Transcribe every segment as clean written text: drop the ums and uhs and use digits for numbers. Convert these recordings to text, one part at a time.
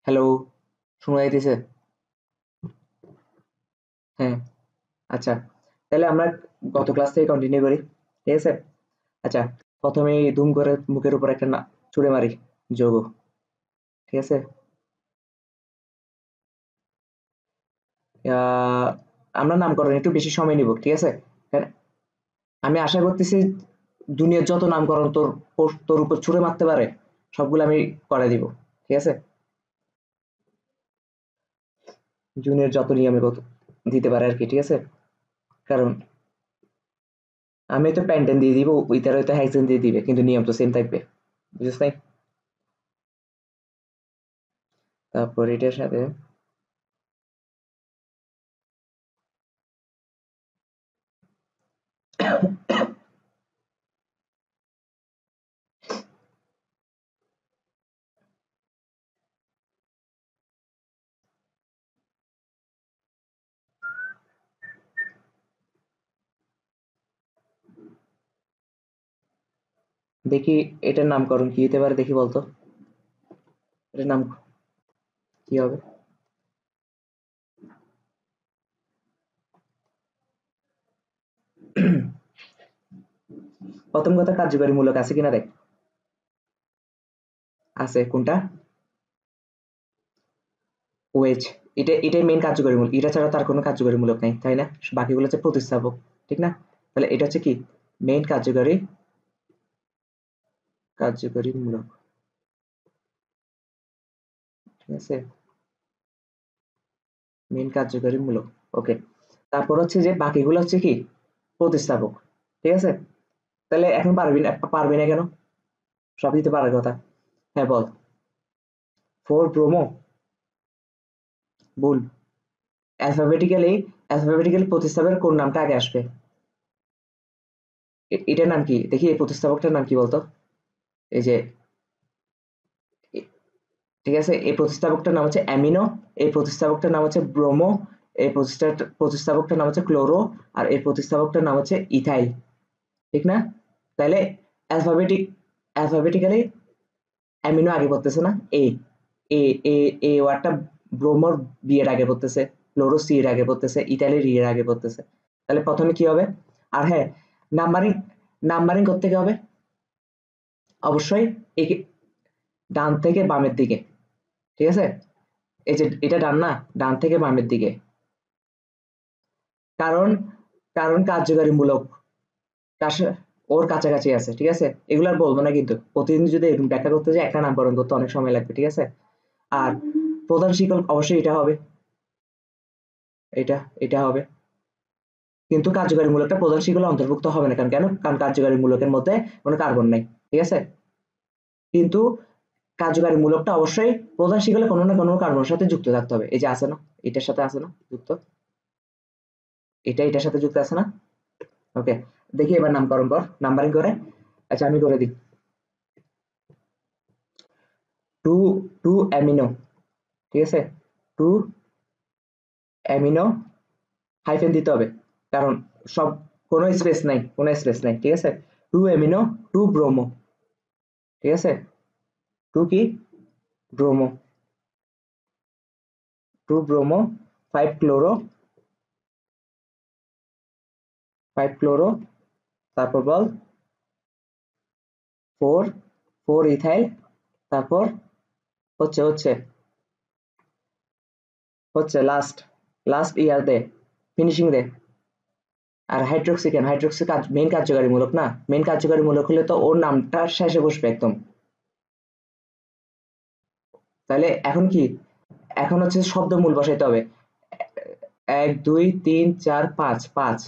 Hello, শোনা যাইতেছে? হ্যাঁ, আচ্ছা। তাহলে আমরা গত ক্লাস থেকে কন্টিনিউ করি। ঠিক আছে? আচ্ছা, প্রথমেই ধুম করে মুখের উপর একটা ছুঁড়ে মারি যৌগ। ঠিক আছে? আহ, আমরা নামকরণ একটু বেশি সময় নিব। ঠিক আছে? কারণ আমি আশা করতেছি দুনিয়ার যত নামকরণ তোর উপর ছুঁড়ে মারতে পারে সবগুলো আমি করে দিব। ঠিক আছে? জুনিয়র যত নিয়মে কত দিতে পারে আর কি। ঠিক আছে? কারণ আমি তো প্যান্টেন দিয়ে দিব, ওইটার হয়তো হ্যাকসেন দিয়ে দিবে, কিন্তু নিয়ম তো সেম থাকবে। বুঝছিস নাই? তারপর এটার সাথে দেখি এটার নামকরণ কি হতে পারে, দেখি বলতো। এটার নাম কি হবে? প্রথম কথা, কার্যকরী মূলক আছে কিনা দেখ। আছে কোনটা? ওয়েজ। এটাই মেইন কার্যকরী মূলক, এটা ছাড়া তার কোনো কার্যকরী মূলক নাই, তাই না? বাকিগুলো হচ্ছে প্রতিস্থাপক। ঠিক না? তাহলে এটা হচ্ছে কি মেইন কার্যকরী মূলক। ঠিক আছে? মেইন কার্যকরী মূলক। ওকে। তারপর হচ্ছে যে বাকিগুলো হচ্ছে কি প্রতিস্থাপক। ঠিক আছে? তাহলে এখন পারবি না কেন? সব দিতে পারার কথা। হ্যাঁ বল। Four bromo. ভুল। অ্যালফাবেটিক্যালি প্রতিস্থাপকের কোন নামটা আগে আসবে? এটার নাম কি দেখি, এই প্রতিস্থাপকটার নাম কি বলতো? এই যে ঠিক আছে, এই প্রতিস্থাপকটার নাম হচ্ছে অ্যামিনো, এই প্রতিস্থাপকটার নাম হচ্ছে ব্রোমো, এই প্রতিস্থাপকটার নাম হচ্ছে ক্লোরো, আর এই প্রতিস্থাপকটার নাম হচ্ছে ইথাইল। ঠিক না? তাহলে অ্যালফাবেটিক্যালি অ্যামিনো আগে পড়তেছে না? এ এ এ এ ওয়ার্ডটা ব্রোমোর বি এর আগে পড়তেছে, ক্লোরো সি এর আগে পড়তেছে, ইথাইলের ই এর আগে পড়তেছে। তাহলে প্রথমে কি হবে? আর হ্যাঁ, নাম্বারিং নাম্বারিং করতে কি হবে? অবশ্যই ডান থেকে বামের দিকে। ঠিক আছে? এই যে এটা ডান না, ডান থেকে বামের দিকে। কারণ কারণ কার্যকারীমূলক ওর কাছাকাছি আছে। ঠিক আছে? এগুলো আর বলবো না, কিন্তু প্রতিদিন যদি এরকম ব্যাখ্যা করতে যাই একটা নামকরণ করতে অনেক সময় লাগবে। ঠিক আছে? আর প্রধান শিকল অবশ্যই এটা হবে, এটা এটা হবে। কিন্তু কার্যকারীমূলকটা প্রধান শিকলে অন্তর্ভুক্ত হবে না। কারণ কার্যকারীমূলকের মধ্যে কোনো কার্বন নাই। ঠিক আছে? কিন্তু কার্যকারীমূলকটা অবশ্যই প্রধান শিকলে কোনো না কোনো কার্বনের সাথে যুক্ত থাকতে হবে। এই যে আছে না, এটার সাথে আছে না যুক্ত, এটার সাথে যুক্ত আছে না? ওকে। দেখি এবার নামকরণ কর, নাম্বারিং করে। আচ্ছা আমি করে দিই। Two two amino. ঠিক আছে? টু অ্যামিনো, হাইফেন দিতে হবে, কারণ সব কোনো স্পেস নাই। ঠিক আছে? Two amino, two bromo. ঠিক আছে? টু কি bromo, two bromo, five chloro, তারপর বল ফোর, ফোর ইথাইল, তারপর হচ্ছে হচ্ছে হচ্ছে লাস্ট, লাস্ট ইয়ার দে, ফিনিশিং দে। আর হাইড্রোক্সি কেন? হাইড্রোক্সি মেইন কার্যকারী মূলক না? মেইন কার্যকারী মূলক হলে তো ওর নামটা শেষে বসবে একদম। তাহলে এখন কি? এখন হচ্ছে শব্দমূল বসাইতে হবে। এক দুই তিন চার পাঁচ, পাঁচ।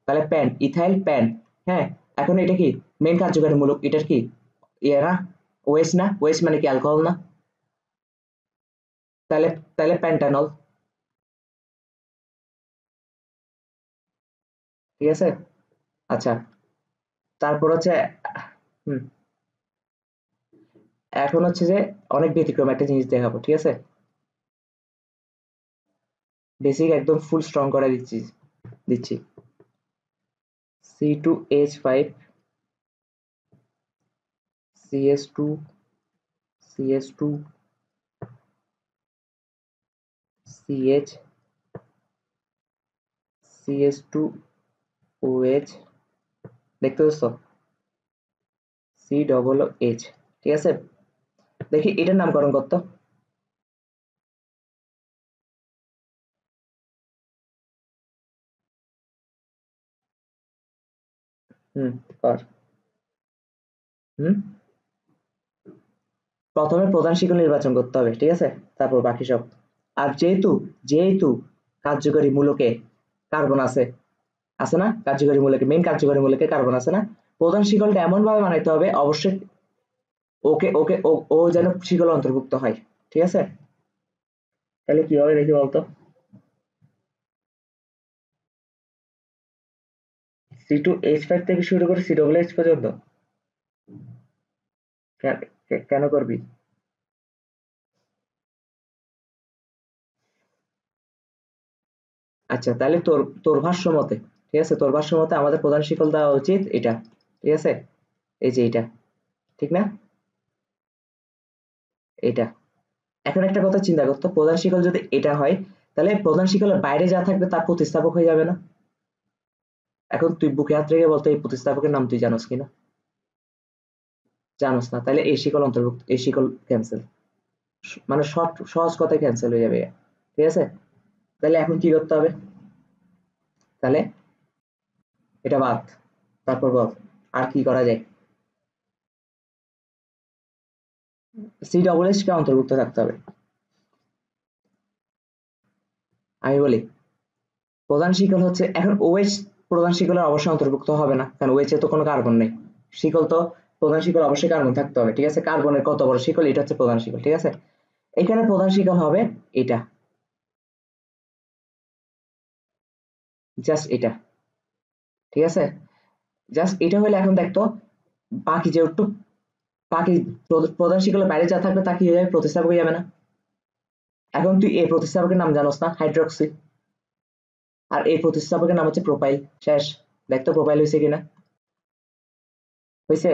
তাহলে প্যান, ইথাইল প্যান। হ্যাঁ। এখন এটা কি মেইন কার্যকারী মূলক? এটার কি ইয়ে না? ওএস না? ওএস মানে কি অ্যালকোহল না? তাহলে তাহলে প্যান্টানল। ঠিক আছে? আচ্ছা। তারপর হচ্ছে হুম, এখন হচ্ছে যে অনেক ব্যতিক্রম একটা জিনিস দেখাবো। ঠিক আছে? বেসিক একদম ফুল স্ট্রং করে দিচ্ছি। C2H5, CS2, CS2, CH CH2OH, দেখতে পাচ্ছ, COOH, ঠিক আছে। দেখি এটার নামকরণ করতো। কর। প্রথমে প্রধান শিকল নির্বাচন করতে হবে, ঠিক আছে, তারপর বাকি সব। আর যেহেতু যেহেতু কার্যকরী মূলকে কার্বন আছে, আছে না, কার্যকরী মূলকে, মেইন কার্যকরী মূলকে কার্বন আছে না, প্রধান শিকলটা এমন ভাবে বানাইতে হবে অবশ্যই ওকে ওকে ও যেন শিকল অন্তর্ভুক্ত হয়, ঠিক আছে। তাহলে কি হবে দেখি বলতো। C2H5 থেকে শুরু করে COOH পর্যন্ত কেন করবি? আচ্ছা, তাহলে তোর তোর ভাষ্য মতে, ঠিক আছে, তোর ভাষ্য মতে আমাদের প্রধান শিকল দেওয়া উচিত এটা, ঠিক আছে, এই যে এটা, ঠিক না, এটা। এখন একটা কথা চিন্তা করতো, প্রধান শিকল যদি এটা হয়, তাহলে প্রধান শিকলের বাইরে যা থাকবে তার প্রতিস্থাপক হয়ে যাবে না। এখন তুই বুকে হাত রেখে বলতো এই প্রতিস্থাপকের নাম তুই জানোস কিনা? জানোস না, তাহলে এই শিকল অন্তর্ভুক্ত, এই শিকল ক্যান্সেল, মানে শর্ট সহজ কথায় ক্যান্সেল হয়ে যাবে, ঠিক আছে। তাহলে এখন কি করতে হবে? তাহলে এটা বাদ, তারপর বল আর কি করা যায়। COOH কে অন্তর্ভুক্ত থাকতে হবে। আমি বলি প্রধান শিকল হচ্ছে, এখন OH প্রধান শিকলের অবশ্যই অন্তর্ভুক্ত হবে না, কারণ OH এ তো কোনো কার্বন নেই। শিকল তো, প্রধান শিকল অবশ্যই কার্বন থাকতে হবে, ঠিক আছে, কার্বনের কত বড় শিকল, এটা হচ্ছে প্রধান শিকল, ঠিক আছে। এখানে প্রধান শিকল হবে এটা, জাস্ট এটা, ঠিক আছে, জাস্ট এটা হলে এখন দেখতো বাকি যে একটু বাকি প্রধান শিকলের বাইরে যা থাকবে তা কি হয়ে যাবে, প্রতিস্থাপক হয়ে যাবে না। এখন তুই এই প্রতিস্থাপকের নাম জানোস না, হাইড্রোক্সি, আর এই প্রতিস্থাপকের নাম হচ্ছে প্রোপাইল। শেষ, দেখতো প্রোপাইল হয়েছে কিনা, হয়েছে।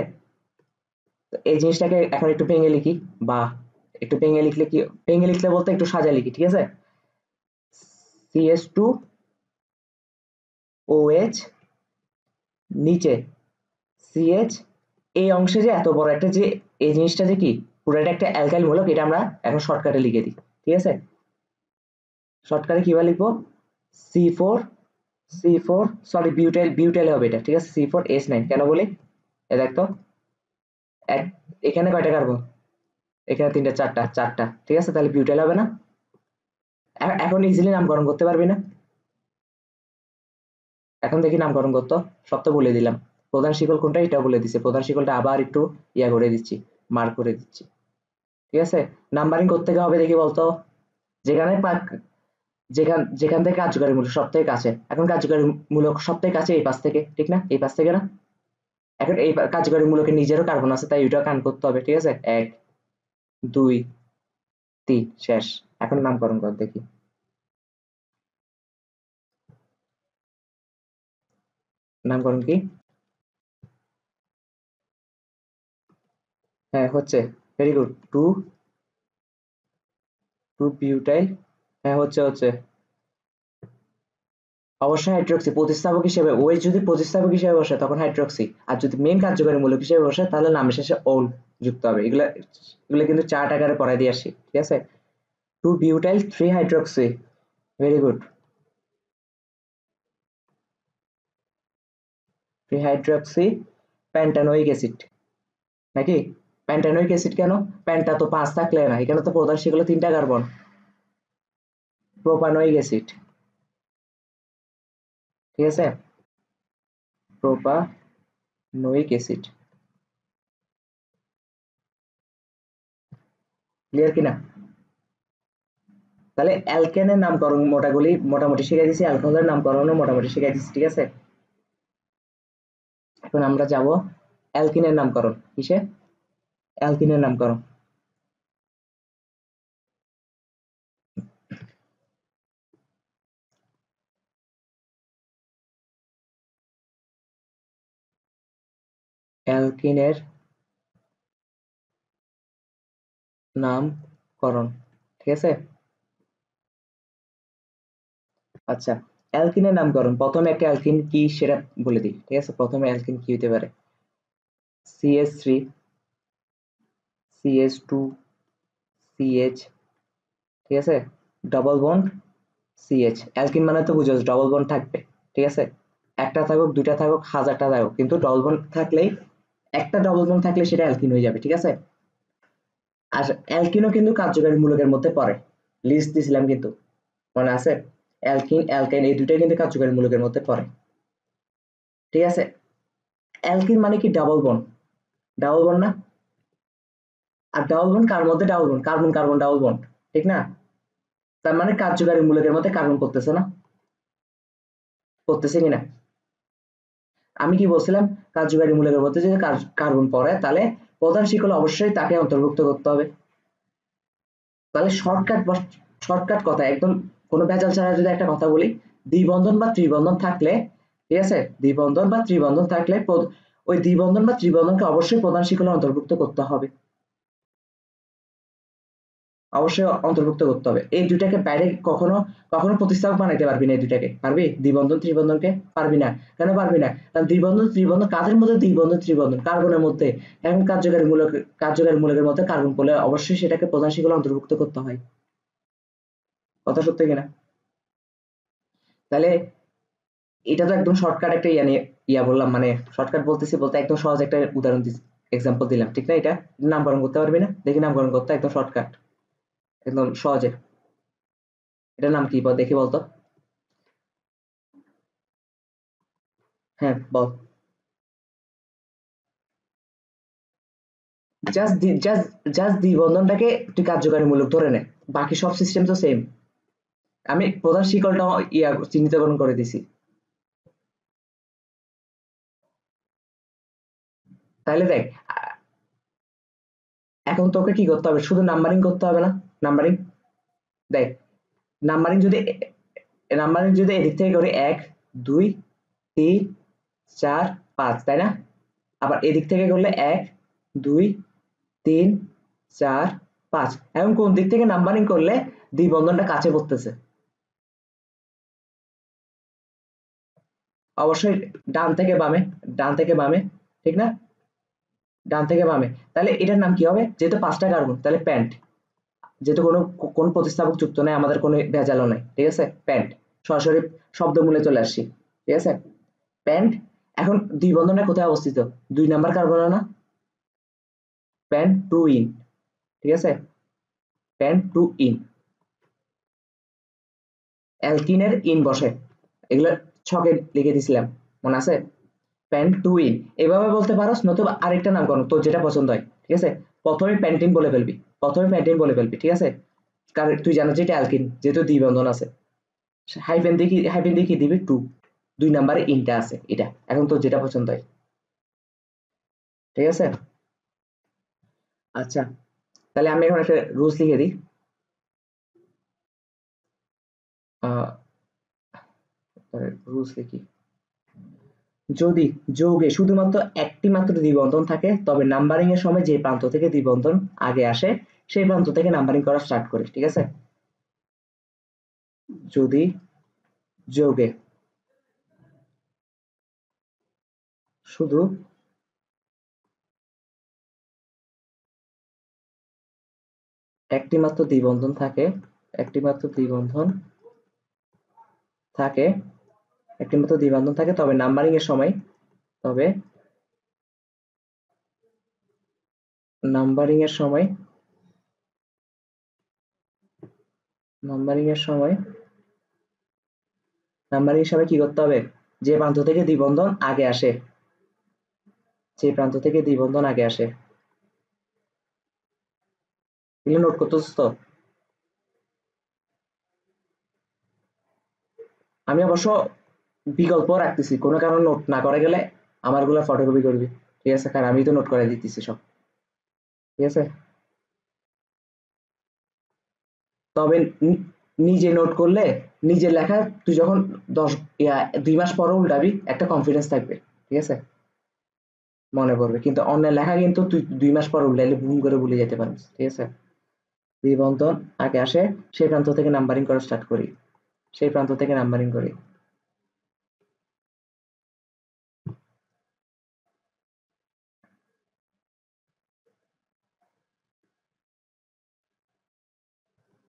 এই জিনিসটাকে এখন একটু ভেঙে লিখি, বা একটু ভেঙে লিখলে কি, ভেঙে লিখলে বলতে একটু সাজা লিখি, ঠিক আছে। CH2OH, নিচে CH, এই অংশে যে এত বড় একটা যে, এই জিনিসটা যে কি, পুরোটা একটা অ্যালকাইল মূলক, এটা আমরা এখন শর্টকাটে লিখে দিই, ঠিক আছে। শর্টকাটে কিভাবে লিখবো, C4, C4, sorry butyl, butyl হবে এটা, ঠিক আছে, C4H9, কেন বলি, এ দেখতো এক, এখানে কয়টা কার্বন, এখানে তিনটা, চারটা, চারটা, ঠিক আছে, তাহলে বিউটাইল হবে না। এখন ইজিলি নামকরণ করতে পারবি না। এখন দেখি নামকরণ করতো, সব তো বলে দিলাম, প্রধান শিকল কোনটা এটা বলে দিচ্ছে, প্রধান শিকলটা আবার একটু ইয়া করে দিচ্ছি, মার্ক করে দিচ্ছি, ঠিক আছে। নাম্বারিং করতে হবে দেখি বলতো, যেখানে যেখান যেখান থেকে কার্যকারী মূলক সব থেকে কাছে, এখন কার্যকারী মূলক সব থেকে কাছে এই পাশ থেকে, ঠিক না, এই পাশ থেকে না। এখন এই কার্যকারী মূলকের নিজেরও কার্বন আছে, তাই ওইটা কান করতে হবে, ঠিক আছে, 1 2 3, শেষ। এখন নামকরণ কর দেখি। নামকরণ কি? হ্যাঁ হচ্ছে, very good, two two butyl, হ্যাঁ হচ্ছে হচ্ছে, অবশ্যই হাইড্রোক্সি প্রতিস্থাপক হিসেবে, ওএইচ যদি প্রতিস্থাপক হিসেবে বসে তখন হাইড্রোক্সি, আর যদি মেইন কার্যকরী মূলক হিসেবে বসে তাহলে নামের শেষে ওল যুক্ত হবে। এগুলা এগুলো কিন্তু চার্ট আকারে পড়াই দিয়ে আসি, ঠিক আছে। 2 butyl 3 hydroxy, very good, 3 hydroxy pentanoic acid, নাকি? প্যান্টানোইক অ্যাসিড কেন, প্যান্টা তো 5 থাকলে না, এখানে তো প্রধান সেগুলো 3টা কার্বন, প্রোপানোইক অ্যাসিড, ঠিক আছে, প্রোপানোইক অ্যাসিড, ক্লিয়ার কিনা? তাহলে অ্যালকেনের নামকরণ মোটামুটি শিখাই দিছি, অ্যালকোহলের নামকরণও মোটামুটি শিখাই দিছি, ঠিক আছে। এখন আমরা যাব অ্যালকিনের নামকরণ, কিসে, অ্যালকিনের নামকরণ। অ্যালকিনের নামকরণ, ঠিক আছে। আচ্ছা, অ্যালকিনের নামকরণ। প্রথমে একটা অ্যালকিন কি সেটা বলে দিই, ঠিক আছে? প্রথমে অ্যালকিন কি হতে পারে? CH3, CH2, CH, ঠিক আছে? Double bond CH। অ্যালকিন মানে তো বুঝো ডবল বন্ড থাকবে, ঠিক আছে? একটা থাকুক, দুইটা থাকুক, হাজারটা থাকুক, কিন্তু ডবল বন্ড থাকলেই, একটা ডবল বন্ড থাকলে সেটা অ্যালকিন হয়ে যাবে, ঠিক আছে? আর অ্যালকিনও কিন্তু কার্যকারী মূলকের মধ্যে পড়ে, লিস্ট দিছিলাম কিন্তু, মনে আছে? অ্যালকিন, অ্যালকাইন এই দুইটাই কিন্তু কার্যকারী মূলকের মধ্যে পড়ে, ঠিক আছে? অ্যালকিন মানে কি? ডাবল বন্ড, ডাবল বন্ড না? আর ডাবল বন্ড কার মধ্যে? Double bond carbon carbon double bond, ঠিক না? তার মানে কার্যকারী মূলকের মধ্যে কার্বন পড়তেছে না? পড়তেছে কিনা? আমি কি বলছিলাম? কার্যকারী মূলকের মধ্যে যদি কার্বন পড়ে তাহলে প্রধান শিকল অবশ্যই তাকে অন্তর্ভুক্ত করতে হবে। তাহলে শর্টকাট কথা, একদম কোনো ভেজাল ছাড়া যদি একটা কথা বলি, দ্বিবন্ধন বা ত্রিবন্ধন থাকলে, ঠিক আছে? দ্বিবন্ধন বা ত্রিবন্ধন থাকলে ওই দ্বিবন্ধন বা ত্রিবন্ধনকে অবশ্যই প্রধান শিকলে অন্তর্ভুক্ত করতে হবে, অবশ্যই অন্তর্ভুক্ত করতে হবে। এই দুটাকে বাইরে কখনো কখনো প্রতিস্থাপক বানাইতে পারবি না, এই দুটাকে পারবি? দ্বিবন্ধন ত্রিবন্ধনকে পারবি না। কেন পারবি না? কারণ দ্বিবন্ধন ত্রিবন্ধন কাদের মধ্যে? দ্বিবন্ধন ত্রিবন্ধন কার্বনের মধ্যে। এখন কার্যকারী মূলকের মধ্যে কার্বন পড়লে অবশ্যই সেটাকে প্রধান শিকলে অন্তর্ভুক্ত করতে হয়। কথা সত্য কিনা? তাহলে এটা তো একদম শর্টকাট একটা বললাম, মানে শর্টকাট বলতেছি বলতে একদম সহজ একটা উদাহরণ এক্সাম্পল দিলাম, ঠিক না? এটা নামকরণ করতে পারবি না? দেখি নামকরণ করতে, একদম শর্টকাট, একদম সহজে। এটার নাম কি বল দেখি, বলতো। হ্যাঁ বল। জাস্ট দ্বিবন্ধনটাকে তুই কার্যকারী মূলক ধরে নে, বাকি সব সিস্টেম তো সেম। আমি প্রধান শিকলটা চিহ্নিতকরণ করে দিছি। তাহলে দেখ, এখন তোকে কি করতে হবে? শুধু নাম্বারিং করতে হবে না? নাম্বারিং, দেখ, নাম্বারিং যদি এদিক থেকে করি, 1 2 3 4 5, তাই না? আবার এদিক থেকে করলে 1 2 3 4 5। এখন কোন দিক থেকে নাম্বারিং করলে দ্বিবন্ধনটা কাছে পড়তেছে? অবশ্যই ডান থেকে বামে, ডান থেকে বামে, ঠিক না? ডান থেকে বামে। তাহলে এটার নাম কি হবে? যেহেতু 5টা কার্বন, তাহলে প্যান্ট। যেহেতু কোনো প্রতিস্থাপক যুক্ত নাই, আমাদের কোনো ভেজালও নাই, ঠিক আছে? প্যান্ট, সরাসরি শব্দমূলে চলে আসছি, ঠিক আছে? প্যান্ট। এখন দ্বিবন্ধনটা কোথায় অবস্থিত? 2 নাম্বার কার্বনে না? প্যান্ট টু ইন, ঠিক আছে? প্যান্ট টু ইন, অ্যালকিনের ইন বসে, এগুলো ছকে লিখে দিছিলাম, মনে আছে? প্যান্ট টু ইন, এভাবে বলতে পারোস, নতুবা আরেকটা নামকরণ তোর যেটা পছন্দ হয়, ঠিক আছে? প্রথমে প্যান্টিন বলে ফেলবি, প্রথমে প্যান্টিন বলে ফেলবি, ঠিক আছে? কারণ তুই জানো যে এটা অ্যালকিন, যেহেতু দ্বিবন্ধন আছে। হাইফেন দিয়ে কি দিবি? টু, 2 নাম্বারে ইনটা আছে, এটা এখন তোর যেটা পছন্দ হয়, ঠিক আছে? আচ্ছা, তাহলে আমি এখন একটা রুলস লিখে দিই। রুলস লিখি, যদি যৌগে শুধুমাত্র একটি মাত্র দ্বিবন্ধন থাকে তবে নাম্বারিং এর সময় যে প্রান্ত থেকে দ্বিবন্ধন আগে আসে সেই প্রান্ত থেকে নাম্বারিং করা স্টার্ট করি, ঠিক আছে? যদি যৌগে শুধু একটি মাত্র দ্বিবন্ধন থাকে, একটি মাত্র দ্বিবন্ধন থাকে, একটি মাত্র দ্বিবন্ধন থাকে, তবে নাম্বারিং এর সময়, তবে নাম্বারিং এর সময়, নাম্বারিং এর সময় নাম্বারিং এর সময় কি করতে হবে? যে প্রান্ত থেকে দ্বিবন্ধন আগে আসে, যে প্রান্ত থেকে দ্বিবন্ধন আগে আসে, এগুলো নোট করতেছিস তো? আমি অবশ্য বিকল্প রাখতেছি, কোনো কারণে নোট না করে গেলে আমার গুলা ফটোকপি করবি, ঠিক আছে? কারণ আমি তো নোট করে দিতেছি সব, ঠিক আছে? তবে নিজে নোট করলে, নিজের লেখা তুই যখন 10 2 মাস পরে উল্টাবি, একটা কনফিডেন্স থাকবে, ঠিক আছে? মনে পড়বে। কিন্তু অন্যের লেখা কিন্তু তুই 2 মাস পরে উল্টাইলে ভুল করে ভুলে যেতে পারিস, ঠিক আছে? দ্বিবন্ধন আগে আসে, সেই প্রান্ত থেকে নাম্বারিং করা স্টার্ট করি, সেই প্রান্ত থেকে নাম্বারিং করি।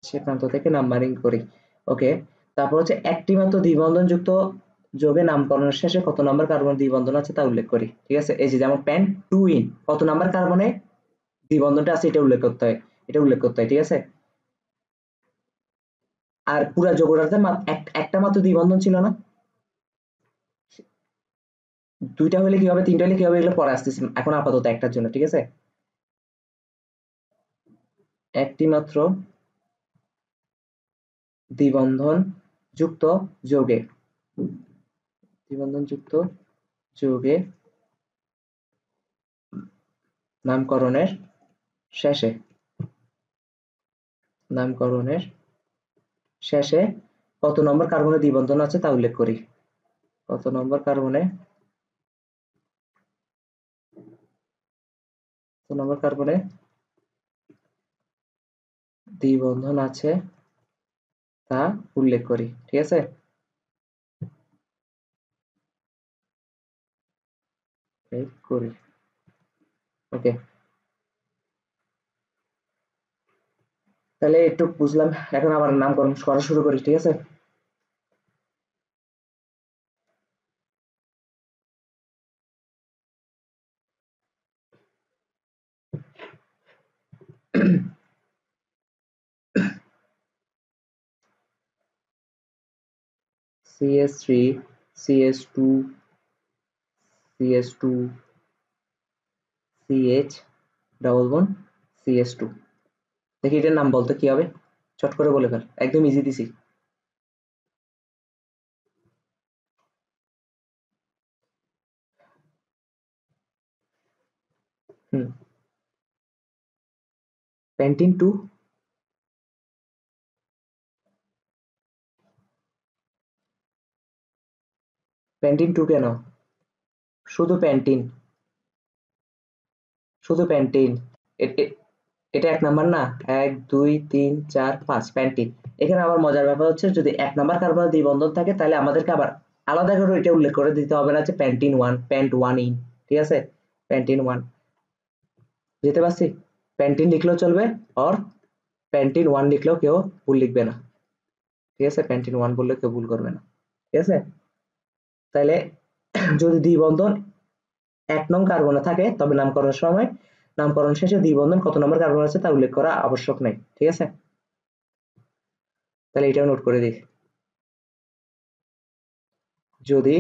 সেই প্রান্ত থেকে নাম্বারিং করি। ওকে, তারপর হচ্ছে একটি মাত্র দ্বিবন্ধন যুক্ত যৌগের নামকরণের শেষে কত নম্বর কার্বন দ্বিবন্ধন আছে তা উল্লেখ করি। ঠিক আছে, এই যে যেমন পেন্টুইন, কত নাম্বার কার্বনে দ্বিবন্ধনটা আছে এটা উল্লেখ করতে হয়, এটা উল্লেখ করতে হয়। ঠিক আছে, আর পুরা যৌগটাতে একটা মাত্র দ্বিবন্ধন ছিল না, দুইটা হলে কি হবে, তিনটা হলে কি হবে, এগুলো পরে আসতেছি, এখন আপাতত একটার জন্য। ঠিক আছে, একটি মাত্র দ্বিবন্ধন যুক্ত যৌগে, দ্বিবন্ধন যুক্ত যৌগে নামকরণের শেষে, নামকরণের শেষে কত নম্বর কার্বনে দ্বিবন্ধন আছে তা উল্লেখ করি। কত নম্বর কার্বনে, কত নম্বর কার্বনে দ্বিবন্ধন আছে তা উল্লেখ করি। ঠিক আছে, করি। ওকে, তাহলে একটু বুঝলাম, এখন আবার নামকরণ করা শুরু করি। ঠিক আছে, CH3 CH2 CH2 CH double bond CH2, দেখি এটার নাম বলতে কি হবে, চট করে বলে ফেল, একদম ইজি দিছি। হুম, প্যান্টিন 2, প্যান্টিন 2 কেন, শুধু প্যান্টিন, শুধু প্যান্টিন, এটা এক নাম্বার না, 1 2 3 4 5 প্যান্টিন। এখানে আবার মজার ব্যাপার হচ্ছে যদি এক নাম্বার কার্বনের দ্বিবন্ধন থাকে তাহলে আমাদেরকে আবার আলাদা করে এটা উল্লেখ করে দিতে হবে না যে প্যান্টিন 1, প্যান্ট 1 ইন। ঠিক আছে, প্যান্টিন 1, যেতে পারছি, প্যান্টিন লিখলেও চলবে, আর প্যান্টিন 1 লিখলেও কেউ ভুল লিখবে না। ঠিক আছে, প্যান্টিন 1 বললে কেউ ভুল করবে না। ঠিক আছে, তাহলে যদি দ্বিবন্ধন 1 নং কার্বনে থাকে তবে নামকরণের সময় নামকরণ শেষে দ্বিবন্ধন কত নম্বর কার্বন আছে তা উল্লেখ করা আবশ্যক নেই। ঠিক আছে, তাহলে এটাও নোট করে দিই, যদি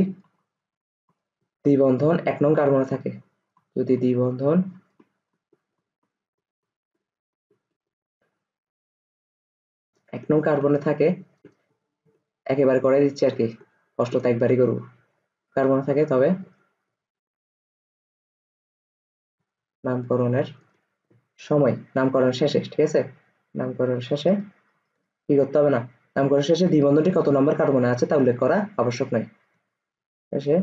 দ্বিবন্ধন 1 নং কার্বনে থাকে, যদি দ্বিবন্ধন 1 নং কার্বনে থাকে, একেবারে করে দিচ্ছি আর কি, কষ্ট তো একবারই করবো, কার্বনে থাকে তবে নামকরণের সময়, নামকরণ শেষে, ঠিক আছে, নামকরণ শেষে কি করতে হবে না, নামকরণ শেষে দ্বিবন্ধনটি কত নম্বর কার্বনে আছে তা উল্লেখ করা আবশ্যক নয়। শেষে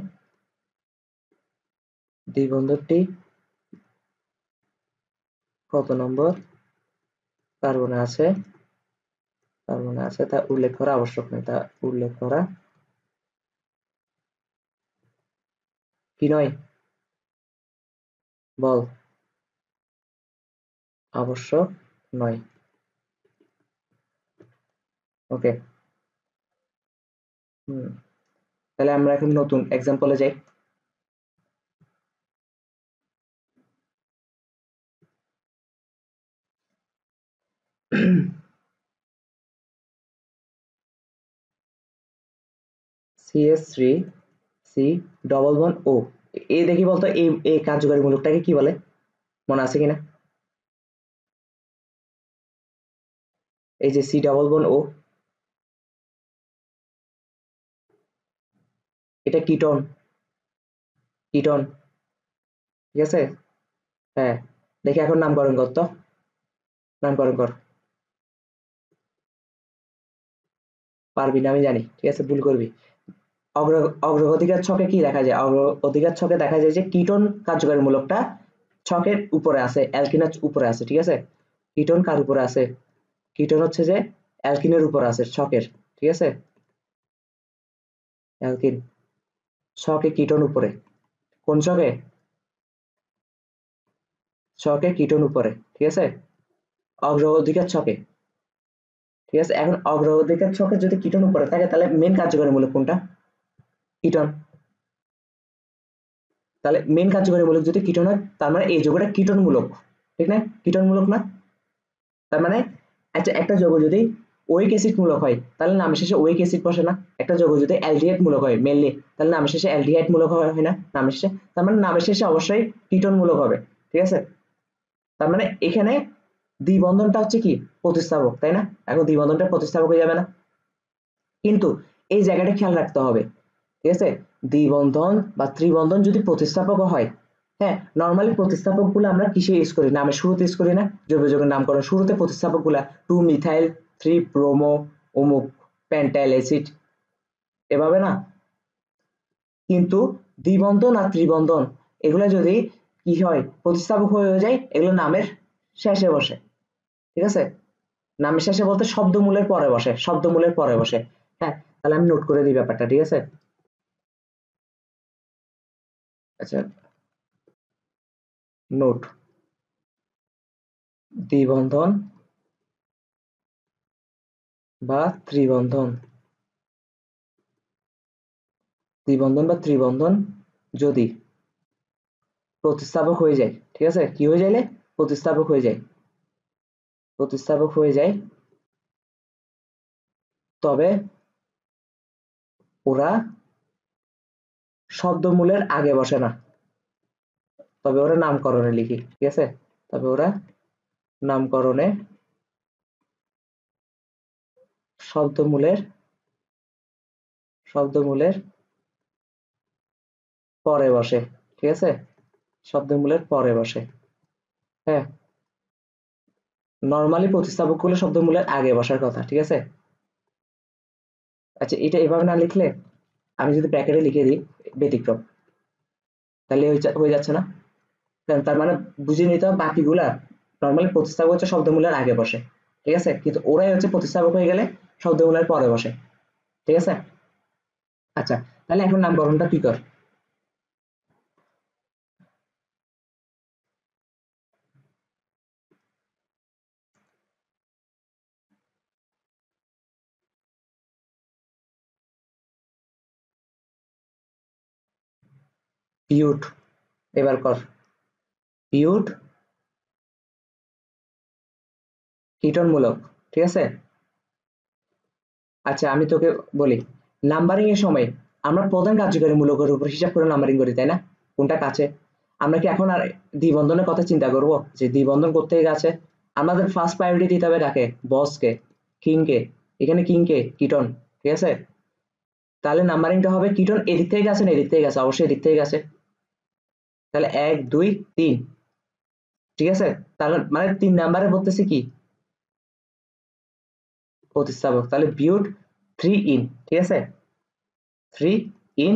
দ্বিবন্ধনটি কত নম্বর কার্বনে আছে, কার্বনে আছে তা উল্লেখ করা আবশ্যক নয়, তা উল্লেখ করা কি নয়, বল, আবশ্যক নয়। ওকে, তাহলে আমরা এখন নতুন এক্সাম্পলে যাই। CH3 C double bond O, এই দেখি বলতো এই কার্যকরী মূলকটাকে কি বলে, মনে আছে কিনা, এই যে C ডবল বন্ড O, এটা কিটোন, কিটোন। ঠিক আছে, হ্যাঁ, দেখি এখন নামকরণ কর তো, নামকরণ কর, পারবি না আমি জানি। ঠিক আছে, ভুল করবি। অগ্রগতিকার ছকে কি দেখা যায়, অগ্রগতিকার ছকে দেখা যায় যে কিটোন কার্যকরী মূলকটা ছকের উপরে আছে, অ্যালকিনের উপরে আছে। ঠিক আছে, কিটোন কার উপরে আছে, কিটোন হচ্ছে যে অ্যালকিনের উপর আছে ছকের। ঠিক আছে, অ্যালকিন ছকে কিটোন উপরে, কোন ছকে? ছকে কিটোন উপরে, ঠিক আছে, অগ্রাধিকার ছকে, ঠিক আছে। এখন অগ্রাধিকার ছকে যদি কিটোন উপরে থাকে তাহলে মেন কার্যকরী মূলক কোনটা? কিটোন। তাহলে মেন কার্যকরী মূলক যদি কিটোন হয় তার মানে এই যৌগটা কিটোন মূলক, ঠিক না? কিটোন মূলক না? তার মানে আচ্ছা, একটা যৌগ যদি ওইক অ্যাসিড মূলক হয় তাহলে নামের শেষে ওইক অ্যাসিড বসে না? একটা যৌগ যদি অ্যালডিহাইড মূলক হয় মেনলি তাহলে নামের শেষে অ্যালডিহাইড মূলক হয় না নামের শেষে? তার মানে নামের শেষে অবশ্যই কিটোন মূলক হবে, ঠিক আছে। তার মানে এখানে দ্বিবন্ধনটা হচ্ছে কি প্রতিস্থাপক, তাই না? এখন দ্বিবন্ধনটা প্রতিস্থাপক হয়ে যাবে না? কিন্তু এই জায়গাটা খেয়াল রাখতে হবে, ঠিক আছে। দ্বিবন্ধন বা ত্রিবন্ধন যদি প্রতিস্থাপক হয়, হ্যাঁ, নর্মালি প্রতিস্থাপক গুলো আমরা কিসে ইউজ করি? নামের শুরুতে ইউজ করি না? জৈব যৌগের নামকরণ শুরুতে প্রতিস্থাপক গুলা 2 মিথাইল 3 ব্রোমো অমুক পেন্টাইল অ্যাসিড, এভাবে না? কিন্তু দ্বিবন্ধন আর ত্রিবন্ধন এগুলা যদি কি হয় প্রতিস্থাপক হয়ে যায়, এগুলো নামের শেষে বসে, ঠিক আছে। নামের শেষে বলতে শব্দমূলের পরে বসে, শব্দমূলের পরে বসে। হ্যাঁ, তাহলে আমি নোট করে দিই ব্যাপারটা, ঠিক আছে। আচ্ছা, নোট, দ্বিবন্ধন বা ত্রিবন্ধন, দ্বিবন্ধন বা ত্রিবন্ধন যদি প্রতিস্থাপক হয়ে যায়, ঠিক আছে, কি হয়ে যাইলে প্রতিস্থাপক হয়ে যায়, প্রতিস্থাপক হয়ে যায়, তবে ওরা শব্দমূলের আগে বসে না, তবে ওরা নামকরণে লিখি, ঠিক আছে। তবে ওরা নামকরণে শব্দমূলের শব্দমূলের পরে বসে, ঠিক আছে, শব্দমূলের পরে বসে। হ্যাঁ, নর্মালি প্রতিস্থাপক গুলো শব্দমূলের আগে বসার কথা, ঠিক আছে। আচ্ছা, এটা এভাবে না লিখলে আমি যদি ব্র্যাকেটে লিখে দিই ব্যতিক্রম, তাহলে হয়ে যাচ্ছে না? তার মানে বুঝে নিতে হবে বাকিগুলা নর্মালি প্রতিস্থাপক হচ্ছে শব্দমূলের আগে বসে, ঠিক আছে, কিন্তু ওরাই হচ্ছে প্রতিস্থাপক হয়ে গেলে শব্দমূলের পরে বসে, ঠিক আছে। আচ্ছা, তাহলে এখন নামকরণটা কি কর? পিউট, এবার কর পিউট কীটনমূলক, ঠিক আছে। আচ্ছা, আমি তোকে বলি, নাম্বারিং এর সময় আমরা প্রধান কার্যকারী মূলকের উপর হিসাব করে নাম্বারিং করি, তাই না? কোনটা কাছে? আমরা কি এখন আর দ্বিবন্ধনের কথা চিন্তা করব যে দ্বিবন্ধন করতে গেছে? আমাদের ফার্স্ট প্রায়োরিটি দিতে হবে কাকে? বসকে, কিংকে। এখানে কিংকে কিটন, ঠিক আছে। তাহলে নাম্বারিংটা হবে কিটন এদিক থেকে গেছে না এদিক থেকে গেছে? অবশ্যই এদিক থেকে গেছে। তাহলে 1 2 3, ঠিক আছে। তাহলে মানে 3 নাম্বারে বলতেছে কি প্রতিস্থাপক, তাহলে বিউট 3 ইন, ঠিক আছে, 3 ইন।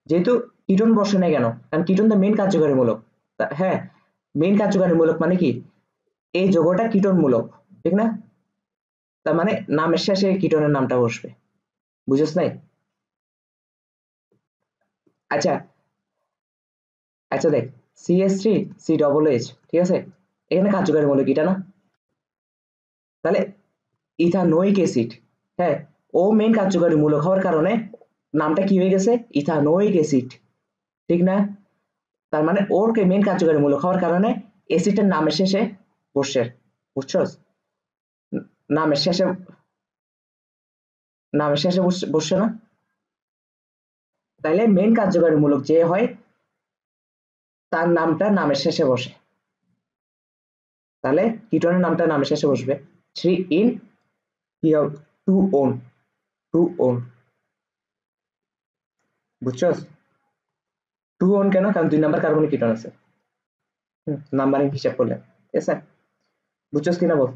যেহেতু কিটোন বসে না কেন? কারণ কিটোন তো মেন কার্যকারী মূলক। হ্যাঁ, মেন কার্যকারী মূলক মানে কি এই যৌগটা কিটোন মূলক, ঠিক না? তার মানে নামের শেষে কিটোনের নামটা বসবে, বুঝছ নাই? আচ্ছা, আচ্ছা দেখ, CH3 COOH, ঠিক আছে, এখানে কার্যকারী মূলক এটা না? তাহলে ইথানোয়িক অ্যাসিড, হ্যাঁ, ও মেন কার্যকারী মূলক হওয়ার কারণে নামটা কি হয়ে গেছে? ইথানোয়িক অ্যাসিড, ঠিক না? তার মানে ওর মেন কার্যকারী মূলক হওয়ার কারণে অ্যাসিডের নামের শেষে বসে, বুঝছস? নামের শেষে, নামের শেষে বসছে না? তাইলে মেন কার্যকারী মূলক যে হয় তার নামটা নামের শেষে বসে, তাহলে কিটোনের নামটা নামের শেষে বসবে। 3 ইন কি হবে? 2 ওন, 2 ওন, বুঝছস? 2 ওন কেন? কারণ 2 নাম্বার কার্বনে কিটোন আছে, নাম্বারিং হিসাব করলে, ঠিক আছে। বুঝছস কিনা বল?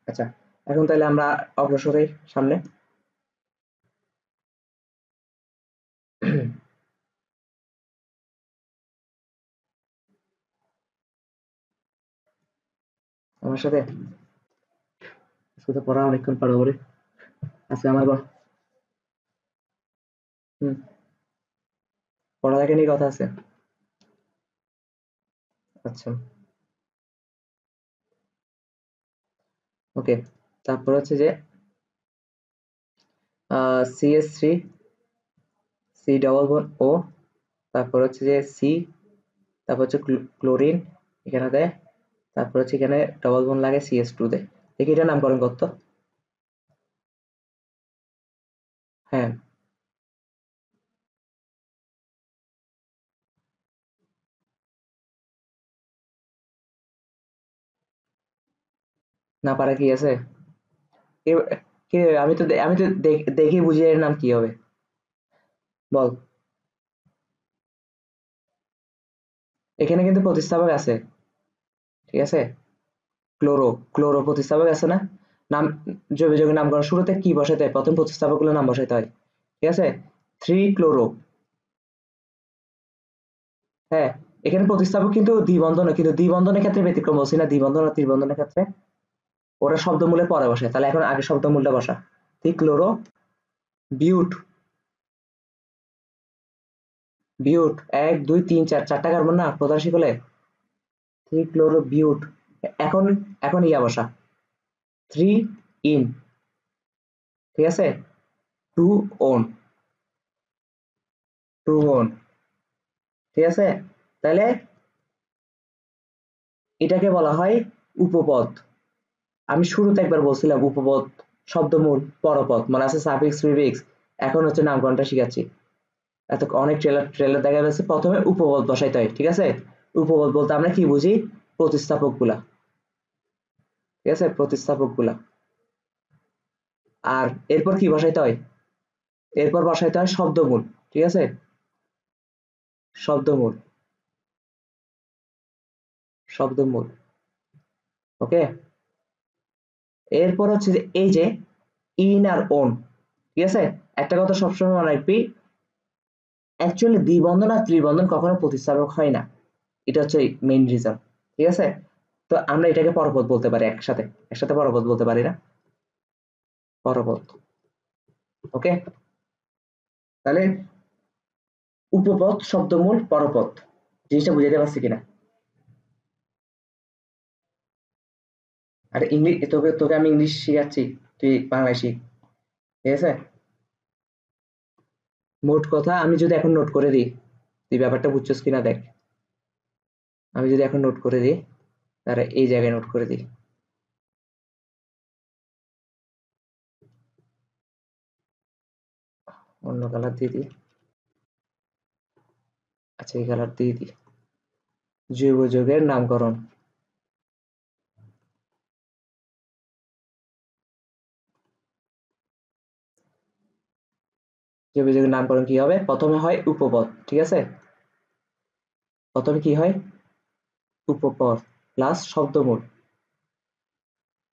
আচ্ছা, এখন তাহলে আমরা অগ্রসর হই সামনে। আমার সাথে আজকে তো পড়া অনেকক্ষণ পড়াবো রে। আজকে আমার হুম, পড়ালেখা নিয়ে কথা আছে। আচ্ছা, ওকে। তারপর হচ্ছে যে CH3, সি ডবল বন্ড ও, তারপর হচ্ছে যে সি, তারপর হচ্ছে ক্লোরিন এখানে দেয়, তারপর হচ্ছে এখানে ডবল বন্ড লাগে CH2 দেয়। দেখি এটা নামকরণ করতো। হ্যাঁ, না পারা কি আছে? কি আমি তো দেখে বুঝি এর নাম কি হবে, বল। এখানে কিন্তু প্রতিস্থাপক আছে, ঠিক আছে। ক্লোরো, ক্লোরো প্রতিস্থাপক আছে না? নাম, জৈব যৌগের নামকরণ শুরুতে কি বসাতে হয়? প্রথম প্রতিস্থাপকগুলোর নাম বসাতে হয়, ঠিক আছে। 3 ক্লোরো। হ্যাঁ, এখানে প্রতিস্থাপক কিন্তু দ্বিবন্ধন, কিন্তু দ্বিবন্ধনের ক্ষেত্রে ব্যতিক্রম বলছি না, দ্বিবন্ধন আর ত্রিবন্ধনের ক্ষেত্রে ওরা শব্দমূলের পরে বসে। তাহলে এখন আগে শব্দমূলটা বসা। 3 ক্লোরো বিউট, বিউট 1 2 3 4, চারটা কার্বন না প্রধান শিকলে। 3 ক্লোরো বিউট। এখন এখন ইয়া বসা, 3 ইন, ঠিক আছে। 2 ওন, 2 ওন, ঠিক আছে। তাহলে এটাকে বলা হয় উপপদ। আমি শুরুতে একবার বলছিলাম উপপদ, শব্দমূল, পরপদ, মানে আছে সাফিক্স প্রিফিক্স। এখন হচ্ছে নামকরণটা শিখাচ্ছি। এত অনেক ট্রেলার ট্রেলার দেখা যাচ্ছে, প্রথমে উপপদ বসাইতে হয়, ঠিক আছে। উপপদ বলতে আমরা কি বুঝি? প্রতিস্থাপক গুলা, ঠিক আছে, প্রতিস্থাপক গুলা। আর এরপর কি বসাইতে হয়? এরপর বসাইতে হয় শব্দমূল, ঠিক আছে, শব্দমূল, শব্দমূল, ওকে। এরপর হচ্ছে যে এই যে ইন আর ওন, ঠিক আছে। একটা কথা সবসময় মনে রাখবি, অ্যাকচুয়ালি দ্বিবন্ধন আর ত্রিবন্ধন কখনো প্রতিস্থাপক হয় না। এটা হচ্ছে মেইন রিজন, ঠিক আছে। তো আমরা এটাকে পরপদ বলতে পারি, একসাথে একসাথে পরপদ বলতে পারি না, পরপদ, ওকে। তাহলে উপপদ, শব্দমূল, পরপদ, জিনিসটা বুঝাইতে পারছি কিনা? আর ইংলিশ, তোকে তোকে আমি ইংলিশ শিখাচ্ছি, তুই বাংলায় শিখ, ঠিক আছে। মোট কথা, আমি যদি এখন নোট করে দিই, তুই ব্যাপারটা বুঝছস কিনা দেখ। আমি যদি এখন নোট করে দিই, তাহলে এই জায়গায় নোট করে দিই, অন্য কালার দিয়ে দিই। আচ্ছা, এই কালার দিয়ে দিই। জৈব যৌগের নামকরণ, জৈব যৌগের নামকরণ কি হবে? প্রথমে হয় উপপদ, ঠিক আছে। প্রথমে কি হয়? উপপদ প্লাস শব্দমূল,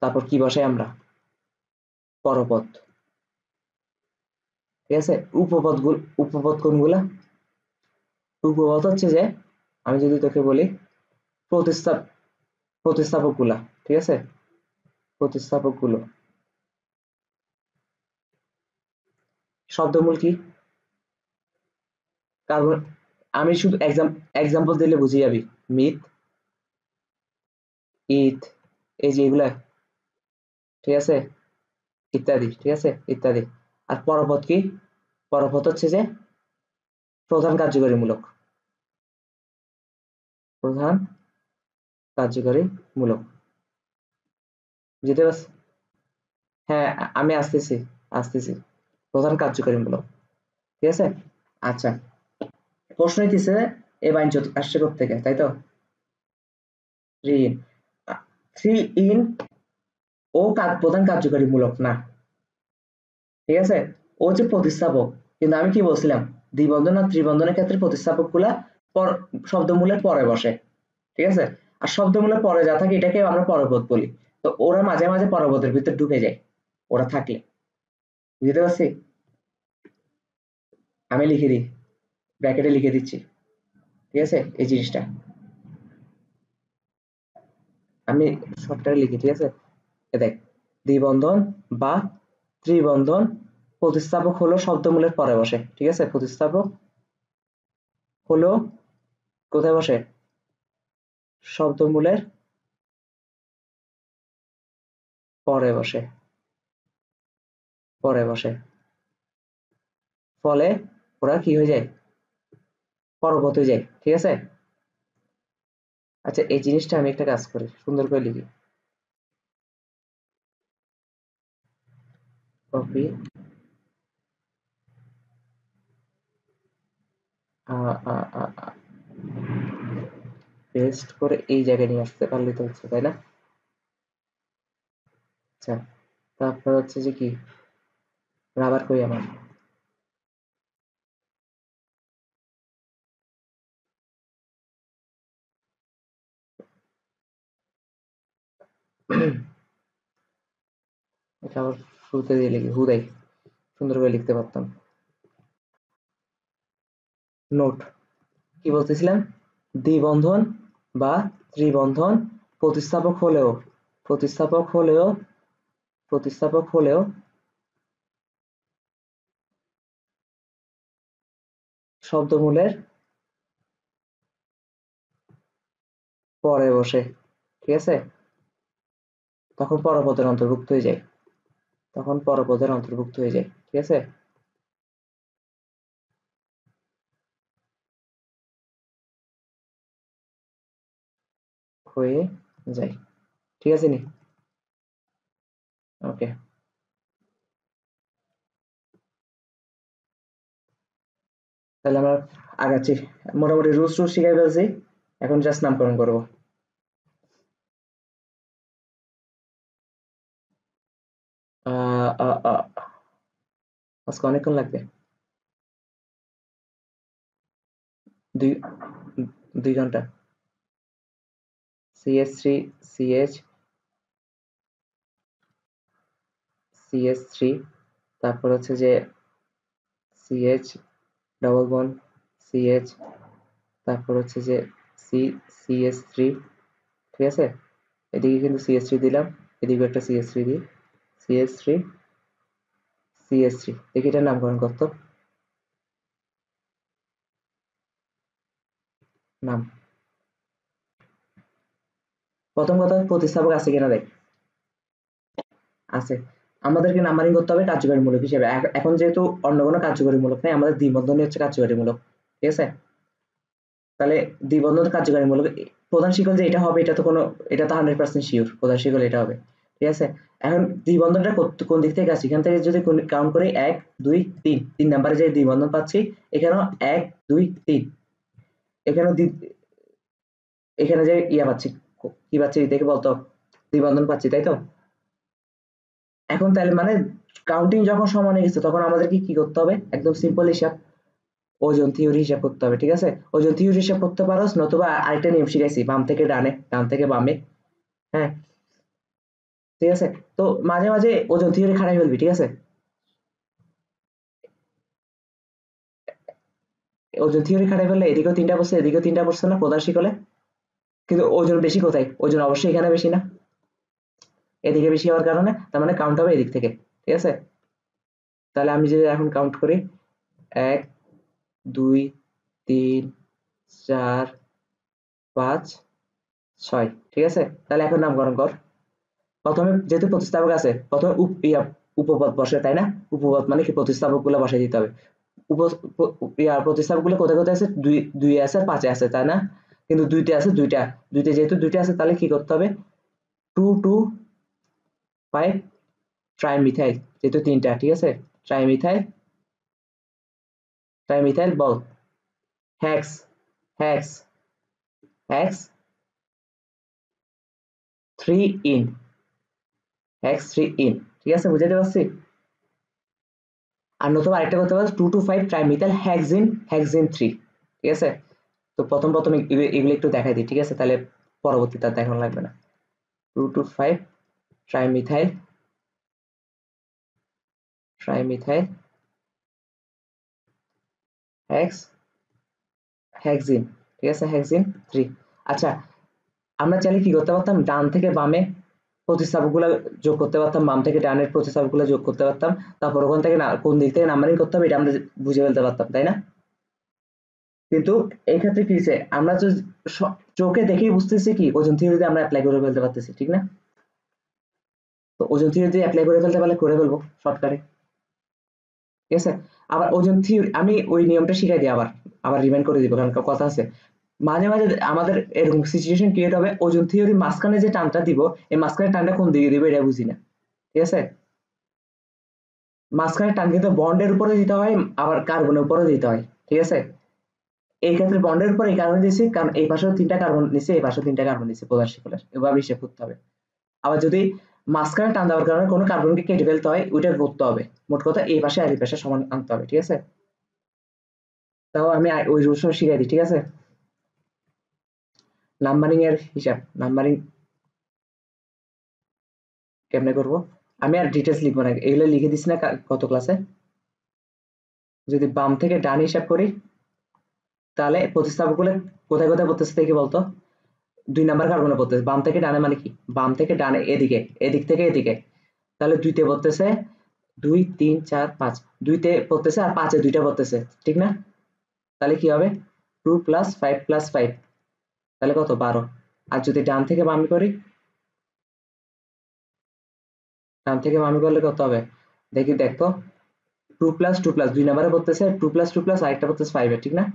তারপর কি বসাই আমরা? পরপদ, ঠিক আছে। উপপদ উপপদ কোনগুলা? উপপদ হচ্ছে যে, আমি যদি তোকে বলি প্রতিস্থাপ প্রতিস্থাপক গুলা, ঠিক আছে, প্রতিস্থাপক গুলো। শব্দমূল কি? কার্বন, আমি শুধু এক্সাম্পল দিলে বুঝে যাবি। মিথ, ইথ, এই যে এগুলা, ঠিক আছে, ইত্যাদি, ঠিক আছে, ইত্যাদি। আর পরপদ কি? পরপদ হচ্ছে যে প্রধান কার্যকরী মূলক, প্রধান কার্যকরী মূলক, বুঝতে পারছ? হ্যাঁ, আমি আসতেছি, আসতেছি। প্রধান কার্যকরী মূলক, ঠিক আছে। আচ্ছা, প্রশ্ন হইতেছে এই বাণিজ্য আসছে থেকে, তাই তো? ঋণ, 3 ইন ও প্রধান কার্যকরী মূলক না, ঠিক আছে। ও হচ্ছে প্রতিস্থাপক। কিন্তু আমি কি বলছিলাম? দ্বিবন্ধন আর ত্রিবন্ধনের ক্ষেত্রে প্রতিস্থাপক গুলা শব্দমূলের পরে বসে, ঠিক আছে। আর শব্দমূলের পরে যা থাকে এটাকে আমরা পরপদ বলি। তো ওরা মাঝে মাঝে পরপদের ভিতর ঢুকে যায়, ওরা থাকলে, বুঝতে পারছি। আমি লিখে দিই, ব্র্যাকেটে লিখে দিচ্ছি, ঠিক আছে, এই জিনিসটা আমি শর্টকাটে লিখি, ঠিক আছে। এ দেখ, দ্বিবন্ধন বা ত্রিবন্ধন প্রতিস্থাপক হলো শব্দমূলের পরে বসে, ঠিক আছে? প্রতিস্থাপক হলো কোথায় বসে? শব্দমূলের পরে বসে, পরে বসে। ফলে ওরা কি হয়ে যায়? পরপদ হয়ে যায়, ঠিক আছে? আচ্ছা, এই জিনিসটা আমি একটা কাজ করি, সুন্দর করে লিখি। কপি পেস্ট করে এই জায়গায় নিয়ে আসতে পারলে তো হচ্ছে, তাই না? আচ্ছা, তারপর হচ্ছে যে কি, রাবার কই আমার? এটা আবার শুরুতে দিয়ে লিখি, হুদাই সুন্দর করে লিখতে পারতাম। নোট, কি বলতেছিলাম? দ্বিবন্ধন বা ত্রিবন্ধন প্রতিস্থাপক হলেও, প্রতিস্থাপক হলেও, প্রতিস্থাপক হলেও শব্দমূলের পরে বসে, ঠিক আছে? তখন পরপদের অন্তর্ভুক্ত হয়ে যায়, তখন পরপদের অন্তর্ভুক্ত হয়ে যায়, ঠিক আছে? হয়ে যায়, ঠিক আছে নি? ওকে, তাহলে আমরা আগাচ্ছি। মোটামুটি রুলস টুলস শিখাই ফেলছি, এখন জাস্ট নামকরণ করবো। আজকে অনেকক্ষণ লাগবে, 2 ঘন্টা। CS3, CS3, তারপর হচ্ছে যে CH ডাবল বন্ড CH, তারপর হচ্ছে যে CS3, ঠিক আছে? এদিকে কিন্তু CS3 দিলাম, এদিকে একটা CS3 দিই, CS3, CS3, দেখি এটার নামকরণ করতো, নাম। প্রথম কথা, প্রতিস্থাপক আছে কিনা দেখ, আছে। আমাদেরকে নাম্বারিং করতে হবে কার্যকরী মূলক হিসেবে। এখন যেহেতু অন্য কোনো কার্যকরী মূলক নেই, আমাদের দ্বিবন্ধনী হচ্ছে কার্যকরী মূলক, ঠিক আছে? তাহলে দ্বিবন্ধন কার্যকরী মূলক প্রধান শিকল যে এটা হবে, এটা তো কোনো, এটা তো 100% শিওর প্রধান শিকল এটা হবে, ঠিক আছে? এখন দ্বিবন্ধনটা কোন দিক থেকে আসছে, এখান থেকে যদি কাউন্ট করি 1 2 3, 3 নাম্বারে যে দ্বিবন্ধন পাচ্ছি, এখানেও 1 2 3, এখানেও এখানে যে ইয়া পাচ্ছি, কি পাচ্ছি দেখে বলতো, দ্বিবন্ধন পাচ্ছি, তাই তো? এখন তাহলে মানে কাউন্টিং যখন সমান হয়ে গেছে, তখন আমাদেরকে কি করতে হবে? একদম সিম্পল হিসাব, ওজন থিওরি হিসাব করতে হবে, ঠিক আছে? ওজন থিওরি হিসাব করতে পারোস, নতুবা আরেকটা নিয়ম শিখাইছি, বাম থেকে ডানে, ডান থেকে বামে, হ্যাঁ, ঠিক আছে? তো মাঝে মাঝে ওজন থিওরি খাটাই ফেলবি, ঠিক আছে? ওজন থিওরি খাটাই ফেললে এদিকেও 3টা পড়ছে, এদিকেও 3টা পড়ছে না প্রধান শিকলে? কিন্তু ওজন বেশি কোথায়? ওজন অবশ্যই এখানে বেশি না? এদিকে বেশি হওয়ার কারণে তার মানে কাউন্ট হবে এদিক থেকে, ঠিক আছে? তাহলে আমি যদি এখন কাউন্ট করি, 1 2 3 4 5 6, ঠিক আছে? তাহলে এখন নামকরণ কর। প্রথমে যেহেতু প্রতিস্থাপক আছে, প্রথমে উপপদ বসে, তাই না? উপপদ মানে কি, প্রতিস্থাপক গুলো বসাই দিতে হবে। প্রতিস্থাপক গুলো কোথায় কোথায় আছে? দুই আছে, 5-এ আছে, তাই না? কিন্তু দুইটা আছে, দুইটা যেহেতু দুইটা আছে, তাহলে কি করতে হবে? 2 2 5 ট্রাইমিথাইল, যেহেতু 3টা, ঠিক আছে? Trimethyl, trimethyl ball, hacks, hacks, hacks 3 in, hacks 3 in, ঠিক আছে? বুঝাতে পারছি? আর নতুবা আরেকটা করতে পারো, 2 2 5 ট্রাইমিথাইল হ্যাক্সিন, হ্যাক্সিন 3, ঠিক আছে? তো প্রথম এগুলো একটু দেখাই দিই, ঠিক আছে? তাহলে পরবর্তীতে আর দেখানো লাগবে না। 2 2 5 ট্রাইমিথাইল, ট্রাইমিথাইল হ্যাক্স, হ্যাক্সিন, ঠিক আছে? হ্যাক্সিন 3। আচ্ছা, আমরা চাইলে কি করতে পারতাম, ডান থেকে বামে প্রতিস্থাপকগুলো যোগ করতে পারতাম, বাম থেকে ডানের প্রতিস্থাপকগুলো যোগ করতে পারতাম, তারপর ওখান থেকে কোন দিক থেকে নাম্বারিং করতে হবে এটা আমরা বুঝে ফেলতে পারতাম, তাই না? কিন্তু এই ক্ষেত্রে কি হচ্ছে, আমরা তো চোখে দেখেই বুঝতেছি কি ওজন থিওরিতে আমরা অ্যাপ্লাই করে ফেলতে পারতেছি, ঠিক না? তো ওজন থিওরি দিয়ে অ্যাপ্লাই করে ফেলতে পারলে করে ফেলবো শর্টকাটে, ঠিক আছে? আবার ওজন থিওরি আমি ওই নিয়মটা শিখাই দিই, আবার আবার রিমাইন্ড করে দিব, কারণ কথা আছে মাঝে মাঝে আমাদের এরকম সিচুয়েশন ক্রিয়েট হবে, ওজন থিওরি মাঝখানে যে টানটা দিব, এই মাঝখানে টানটা কোন দিকে দিব এটা বুঝি না, ঠিক আছে? মাঝখানে টান কিন্তু বন্ডের উপরে দিতে হয়, আবার কার্বনের উপরে দিতে হয়, ঠিক আছে? এই ক্ষেত্রে বন্ডের উপর এই কারণে দিয়েছি কারণ এই পাশেও 3টা কার্বন নিচ্ছে, এই পাশেও 3টা কার্বন নিচ্ছে প্রধান শিকলের, এভাবে হিসেব করতে হবে। আবার যদি মাঝখানে টান দেওয়ার কারণে কোনো কার্বনকে কেটে ফেলতে হয়, ওইটা করতে হবে। মোট কথা এই পাশে আর এই পাশে সমান আনতে হবে, ঠিক আছে? তাও আমি ওই রুলস শিখাই দিই, ঠিক আছে? নাম্বারিং এর হিসাব, নাম্বারিং কেমনে করব আমি আর ডিটেলস লিখবো না, এগুলো লিখে দিছি না কত ক্লাসে। যদি বাম থেকে ডান হিসাব করি তাহলে প্রতিস্থাপকগুলো কোথায় কোথায় পড়তেছে দেখি বলতো। 2 নাম্বার কার্বনে পড়তেছে, বাম থেকে ডানে মানে কি, বাম থেকে ডানে এদিকে, এদিক থেকে এদিকে, তাহলে 2 তে পড়তেছে 2 3 4 5, 2 তে পড়তেছে আর 5-এ 2টা পড়তেছে, ঠিক না? তাহলে কি হবে 2 + 5 + 5, তাহলে কত 12। আর যদি ডান থেকে বামে করি, ডান থেকে বামে করলে কত হবে দেখি দেখতো, 2 + 2 + 2 নাম্বারে পড়তেছে 2 + 2 + আরেকটা পড়তেছে 5 এর, ঠিক না?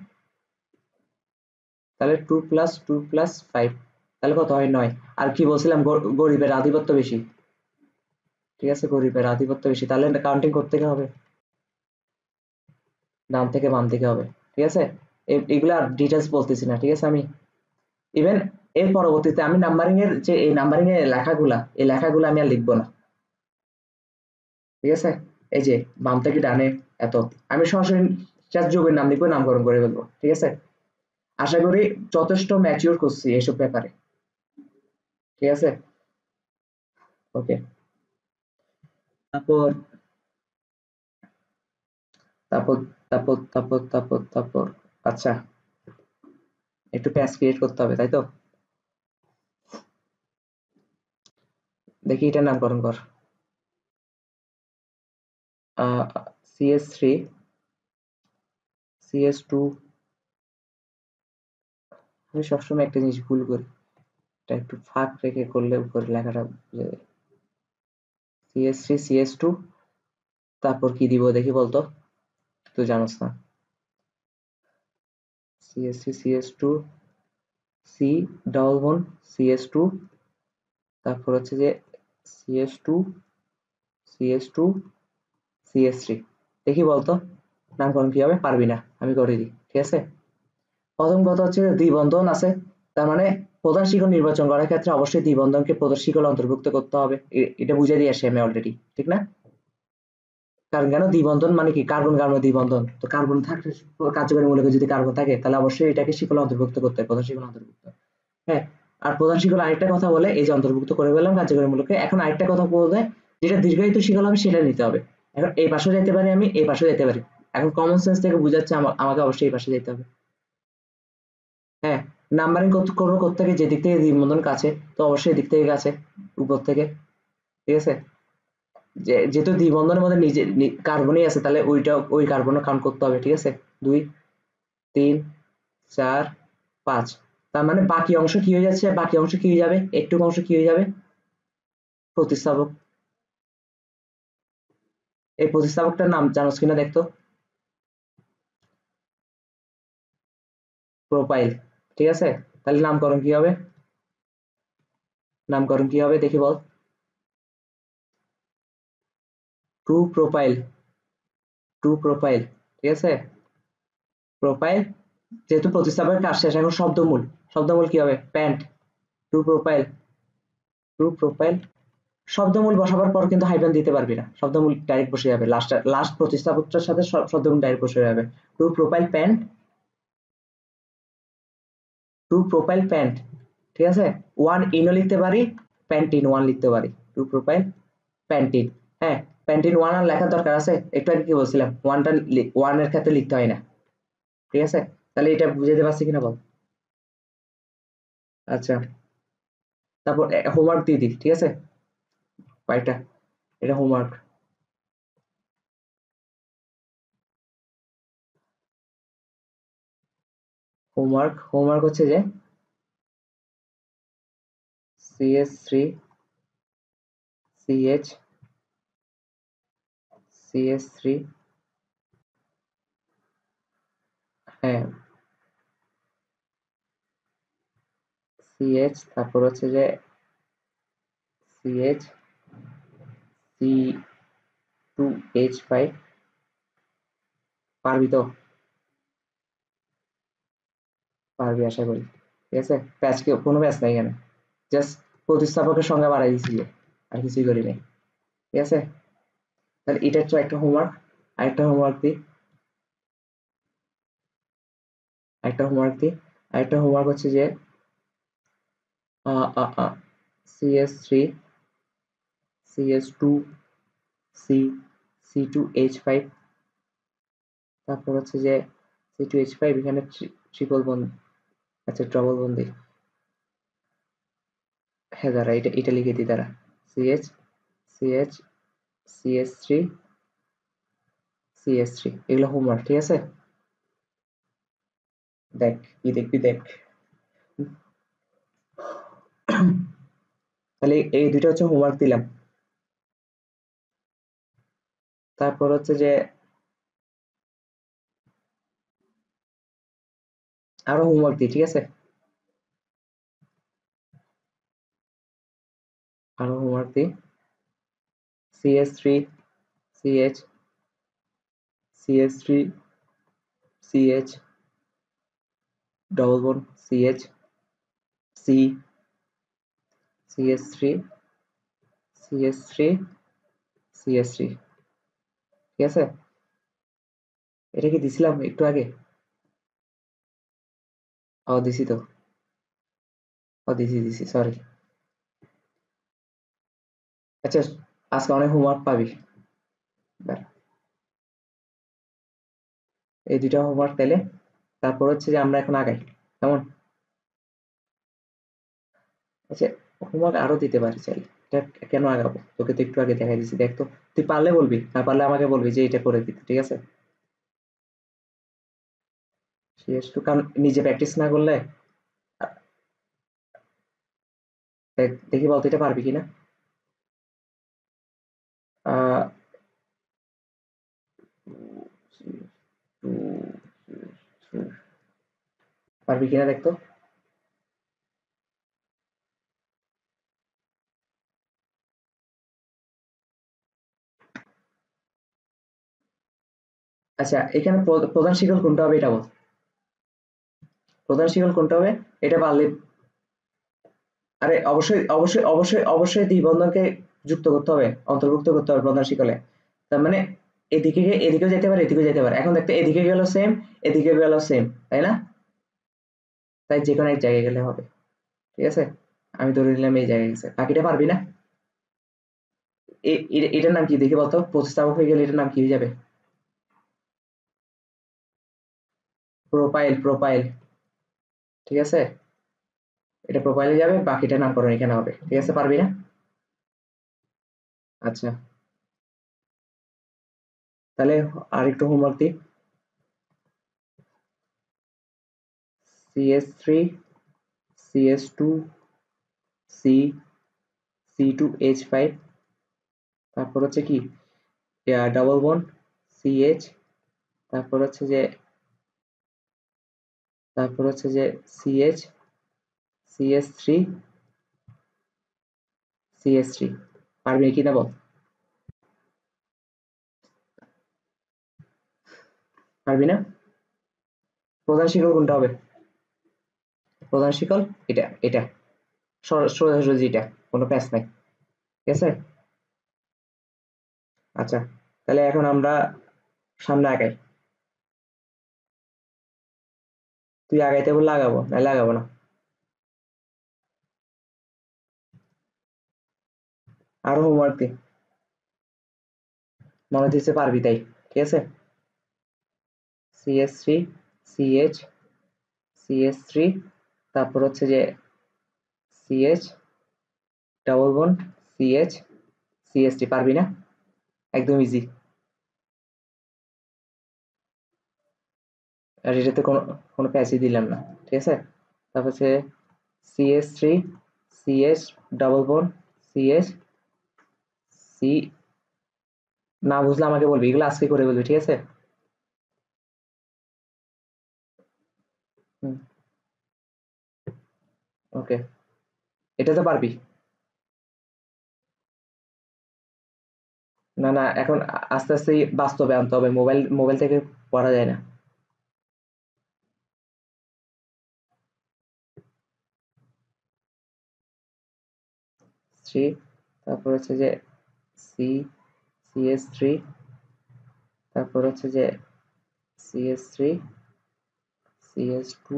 তাহলে 2 + 2 + 5, তাহলে কত হয় 9। আর কি বলছিলাম, গরিবের আধিপত্য বেশি, ঠিক আছে? গরিবের আধিপত্য বেশি, তাহলে কাউন্টিং করতে হবে ডান থেকে বাম দিকে হবে, ঠিক আছে? এগুলা ডিটেলস বলতেছি না, ঠিক আছে? আমি ইভেন এর পরবর্তীতে আমি নাম্বারিং এর যে এই নাম্বারিং এর লেখাগুলা, এই লেখাগুলো আমি আর লিখবো না, ঠিক আছে? এই যে বাম থেকে ডানে এত, আমি সরাসরি জাস্ট যোগের নাম লিখবো, নামকরণ করে ফেলবো, ঠিক আছে? আশা করি যথেষ্ট ম্যাচিওর করছি এইসব ব্যাপারে, ঠিক আছে? ওকে। তারপর তারপর তারপর আচ্ছা, একটু প্যাচ ক্রিয়েট করতে হবে, তাই তো? দেখি এটার নামকরণ কর। CS3 CS2, আমি সবসময় একটা জিনিস ভুল করি, এটা একটু ফাঁক রেখে করলে উপরে লেখাটা বুঝে যায়। CS3 CS2, তারপর কি দিব দেখি বলতো, তুই জানোস না। CS3 CS2 C double bond CS2, তারপর হচ্ছে যে CS2 CS2 CS3, দেখি বলতো নামকরণ কি হবে, পারবি না, আমি করে দিই, ঠিক আছে? প্রথম কথা হচ্ছে দ্বিবন্ধন আছে, তার মানে প্রধান শিকল নির্বাচন করার ক্ষেত্রে অবশ্যই দ্বিবন্ধনকে প্রধান শিকলে অন্তর্ভুক্ত করতে হবে, এটা বুঝে দিয়ে আসি আমি অলরেডি, ঠিক না? কারণ কেন দ্বিবন্ধন মানে কি, কার্বন কার্বন দ্বিবন্ধন, তো কার্বন থাকলে কার্যকরী মৌলিকে যদি কার্বন থাকে তাহলে অবশ্যই এটাকে শিকলে অন্তর্ভুক্ত করতে হবে, প্রধান শিকলে অন্তর্ভুক্ত। হ্যাঁ, আর প্রধান শিকল আরেকটা কথা বলে, এই যে অন্তর্ভুক্ত করে ফেললাম কার্যকরী মূলকে, এখন আরেকটা কথা বলে যেটা দীর্ঘায়িত শিকল হবে সেটা নিতে হবে। এখন এই পাশেও যেতে পারি, আমি এই পাশেও যেতে পারি, এখন কমন সেন্স থেকে বুঝাচ্ছে আমাকে অবশ্যই এই পাশে যেতে হবে। হ্যাঁ, নাম্বারিং করবো কোত্থেকে, যে দিক থেকে দ্বিবন্ধন কাছে, তো অবশ্যই এদিক থেকে কাছে, উপর থেকে, ঠিক আছে? যেহেতু দ্বিবন্ধনের মধ্যে নিজে কার্বনই আছে, তাহলে ওই কার্বনও কাউন্ট করতে হবে, ঠিক আছে? 2 3 4 5, তার মানে বাকি অংশ কি হয়ে যাচ্ছে, বাকি অংশ কি হয়ে যাবে, একটু অংশ কি হয়ে যাবে, প্রতিস্থাপক। এই প্রতিস্থাপকটার নাম জানোস কিনা দেখতো, প্রোপাইল, ঠিক আছে? তাহলে নামকরণ কি হবে, নামকরণ কি হবে দেখি বল। টু প্রোপাইল, টু প্রোপাইল, ঠিক আছে? প্রোপাইল, যেহেতু প্রতিস্থাপকের কাজ শেষ, এখন শব্দমূল, শব্দমূল কি হবে, pent. Two propyl, two propyl, শব্দমূল বসাবার পর কিন্তু হাইফেন দিতে পারবি না, শব্দমূল ডাইরেক্ট বসে যাবে, লাস্ট প্রতিস্থাপকটার সাথে শব্দমূল ডাইরেক্ট বসে যাবে। Two propyl pent, two propyl pent, ঠিক আছে? ওয়ান ইনও লিখতে পারি, প্যান্টিন ওয়ান লিখতে পারি, টু প্রোপাইল প্যান্টিন। হ্যাঁ, প্যান্টিন ওয়ান আর লেখার দরকার আছে, একটু আগে কি বলছিলাম, ওয়ানটা ওয়ানের ক্ষেত্রে লিখতে হয় না, ঠিক আছে? তাহলে এটা বুঝাতে পারছি কিনা বল। আচ্ছা, তারপর হোমওয়ার্ক দিয়ে দিই, ঠিক আছে? কয়টা? এটা হোমওয়ার্ক। হোমওয়ার্ক হচ্ছে যে CH3 CH CH3 হ্যাঁ CH, তারপর হচ্ছে যে CH C2H5। পারবি তো? পারবি আশা করি। ঠিক আছে, কোনো প্যাচ নাই এখানে, জাস্ট প্রতিস্থাপকের সংখ্যা বাড়াই দিছি, আর কিছুই করি নাই। ঠিক আছে, তাহলে এটা হচ্ছে একটা হোমওয়ার্ক। আরেকটা হোমওয়ার্ক দিই আরেকটা হোমওয়ার্ক হচ্ছে যে CS3 CS2 C2H5, তারপর হচ্ছে যে C2H5 এখানে ট্রিপল বন্ড, আচ্ছা ডবল বন্ড দিই। হ্যাঁ দাঁড়া, এটা লিখে দিই, দাঁড়া। CH CH CS3 CS3, এগুলো হোমওয়ার্ক। ঠিক আছে, দেখ কি দেখবি দেখ। তাহলে এই দুইটা হচ্ছে হোমওয়ার্ক দিলাম। তারপর হচ্ছে যে আরো হোমওয়ার্ক দিই। ঠিক আছে, আরো হোমওয়ার্ক দিই। CS3 CH CS3 CH double bond CH C CS3 CS3 CS3। ঠিক আছে, এটা কি দিছিলাম একটু আগে? দিছি তো, দিছি সরি। আচ্ছা, আজকে অনেক হোমওয়ার্ক পাবি। এই দুইটা হোমওয়ার্ক তাইলে। তারপর হচ্ছে যে আমরা এখন আগাই, কেমন? আচ্ছা, হোমওয়ার্ক আরো দিতে পারি চাইলে, এটা কেন আগাবো? তোকে তো একটু আগে দেখাই দিছি, দেখ তো। তুই পারলে বলবি, না পারলে আমাকে বলবি যে এটা করে দিতে। ঠিক আছে, একটু, কারণ নিজে প্র্যাকটিস না করলে। দেখি বলতো এটা পারবি কিনা। আহ পারবি কিনা দেখতো। আচ্ছা, এখানে প্রধান শিকল কোনটা হবে এটা বল। প্রধান শিকল কোনটা হবে এটা পারলে। আরে অবশ্যই দ্বিবন্ধনকে যুক্ত করতে হবে, অন্তর্ভুক্ত করতে হবে প্রধান শিকলে। তার মানে এদিকেও যেতে পারে, এদিকেও যেতে পারে। এখন দেখতে এদিকে গেল সেম, এদিকে গেল সেম, তাই না? তাই যে কোনো এক জায়গায় গেলে হবে। ঠিক আছে, আমি ধরে নিলাম এই জায়গায় গেছে, বাকিটা পারবি না। এটার নাম কি দেখি বলতো, প্রতিস্থাপক হয়ে গেলে এটার নাম কি হয়ে যাবে? প্রোপাইল। ঠিক আছে, এটা প্রোপাইলে যাবে, বাকিটা নামকরণ এখানে হবে। ঠিক আছে, পারবি না? আচ্ছা, তাহলে আরেকটু হোমওয়ার্ক দিই। CS3 CS2 C C2H5, তারপর হচ্ছে কি ডাবল বন্ড CH, তারপর হচ্ছে যে CH CS3 CS3। পারবি কি না বল? পারবি না? প্রধান শিকল কোনটা হবে? প্রধান শিকল এটা সোজাসুজি, এটা কোনো প্যাচ নাই। ঠিক আছে, আচ্ছা, তাহলে এখন আমরা সামনে আগাই। তুই আগাইতে বললে লাগাবো, না লাগাবো না। আরো হোমওয়ার্ক দি, মনে দিচ্ছে পারবি তাই। ঠিক আছে, CS3 CH CS3, তারপর হচ্ছে যে CH double bond CH CST পারবি না, একদম ইজি। আর এটাতে কোনো কোনো প্যাচই দিলাম না, ঠিক আছে। তারপর হচ্ছে CH3 CH double bond CH C, না বুঝলে আমাকে বলবি, এগুলো আজকে করে বলবি, ঠিক আছে। ওকে, এটা তো পারবি। না না, এখন আস্তে আস্তে বাস্তবে আনতে হবে, মোবাইল মোবাইল থেকে পড়া যায় না। থ্রি, তারপর হচ্ছে যে সি CH3, তারপর হচ্ছে যে CH3 CH2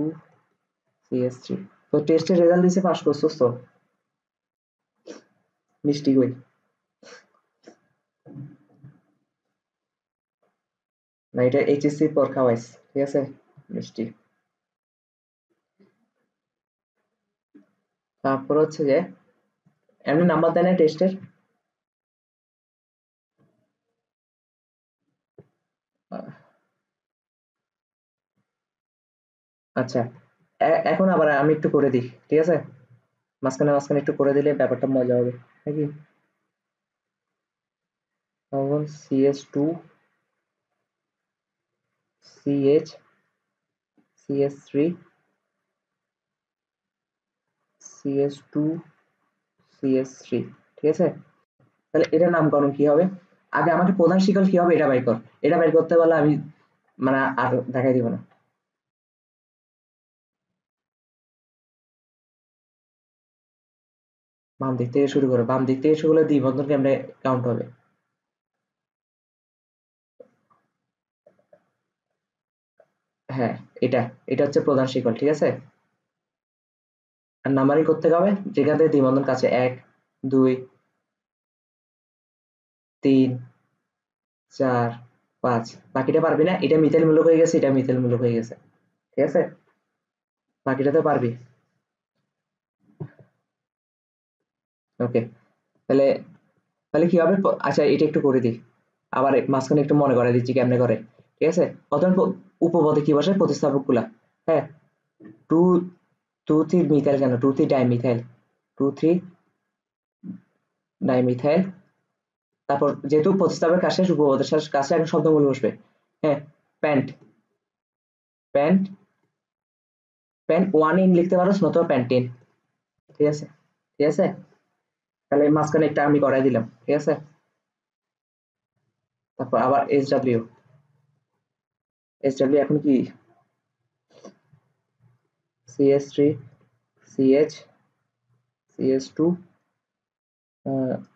CH3। তো টেস্টের রেজাল্ট দিছে, পাস করছস তো? মিষ্টি কই? না, এটা HSC পর খাওয়াইস, ঠিক আছে, মিষ্টি। তারপর হচ্ছে যে এমনি নাম্বার দেয় না টেস্টের? আচ্ছা, এখন আবার আমি একটু করে দিই, ঠিক আছে, মাঝখানে মাঝখানে একটু করে দিলে ব্যাপারটা মজা হবে নাকি। তখন CH2 CH CH3 CH2 CH3, ঠিক আছে। তাহলে এটার নামকরণ কি হবে? আগে আমাকে প্রধান শিকল কি হবে এটা বের কর। এটা বের করতে পারলে আমি মানে আর দেখাই দিব না। বাম দিক থেকে শুরু করো, বাম দিক থেকে শুরু করলে দ্বিবন্ধন কেমনে কাউন্ট হবে? হ্যাঁ, এটা এটা হচ্ছে প্রধান শিকল, ঠিক আছে। আর নাম্বারিং করতে হবে যেখান থেকে দ্বিবন্ধন কাছে, 1 2 3 4 5। বাকিটা পারবি না, এটা মিথাইল মূলক হয়ে গেছে, এটা মিথাইল মূলক হয়ে গেছে, ঠিক আছে। বাকিটা তো পারবি। ওকে, তাহলে তাহলে কি হবে? আচ্ছা, এটা একটু করে দিই, আবার মাঝখানে একটু মনে করাই দিচ্ছি কেমনে করে, ঠিক আছে। প্রথমে উপপদে কি বসে? প্রতিস্থাপক গুলা। হ্যাঁ, টু টু থ্রি মিথাইল, কেন two three dimethyl, two three dimethyl. তারপর যেহেতু প্রতিস্থাপকের কাছে উপপদের কাছে এখন শব্দমূল বসবে। হ্যাঁ, pant pant pant one in লিখতে পারো, নতুবা প্যান্টেন, ঠিক আছে, ঠিক আছে। তাহলে মাঝখানে একটা আমি করাই দিলাম, ঠিক আছে। তারপর আবার SW এখন কি? CH3 CH CH2,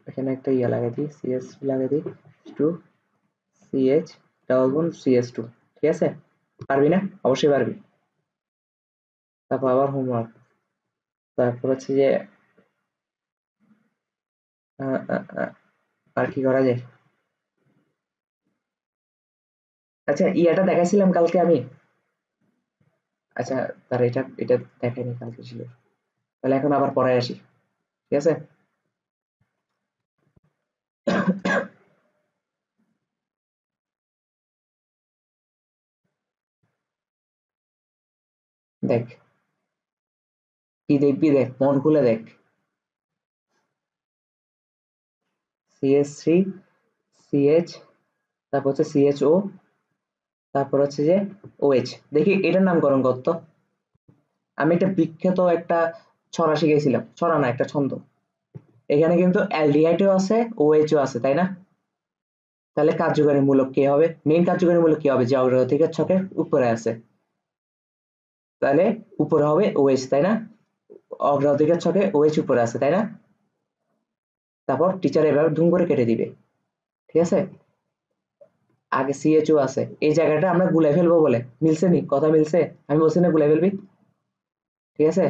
এখানে একটা ইয়া লাগাই দিই, CH3 লাগাই দিই, 2 CH ডাবল বন্ড CH2, ঠিক আছে। পারবি না? অবশ্যই পারবি। তারপর আবার হোমওয়ার্ক, তারপর হচ্ছে যে আর কি করা যায়? আচ্ছা, ইয়াটা দেখাইছিলাম কালকে আমি। আচ্ছা, তার এটা দেখাইনি কালকে, ছিল। তাহলে এখন আবার পড়ায় আসি, ঠিক আছে। দেখ, কি দেখবি? দেখ, মন খুলে দেখ। CH3 CH, তারপর হচ্ছে CHO, তারপর হচ্ছে যে OH। দেখি এটার নামকরণ কত। আমি একটা বিখ্যাত একটা ছড়া শিখেছিলাম, ছড়া না, একটা ছন্দ। এখানে কিন্তু অ্যালডিহাইডও আছে, OH ও আছে, তাই না? তাহলে কার্যকারী মূলক কি হবে? মেইন কার্যকারী মূলক কি হবে? যে অগ্রাধিকার ছকের উপরে আছে, তাহলে উপরে হবে OH, তাই না? অগ্রাধিকার ছকে OH উপরে আছে, তাই না? তারপর টিচার এভাবে ধুম করে কেটে দিবে, ঠিক আছে। আগে CHO আছে, এই জায়গাটা আমরা গুলাই ফেলবো বলে, মিলছে নি? কথা মিলছে? আমি বলছি না গুলাই ফেলবি, ঠিক আছে।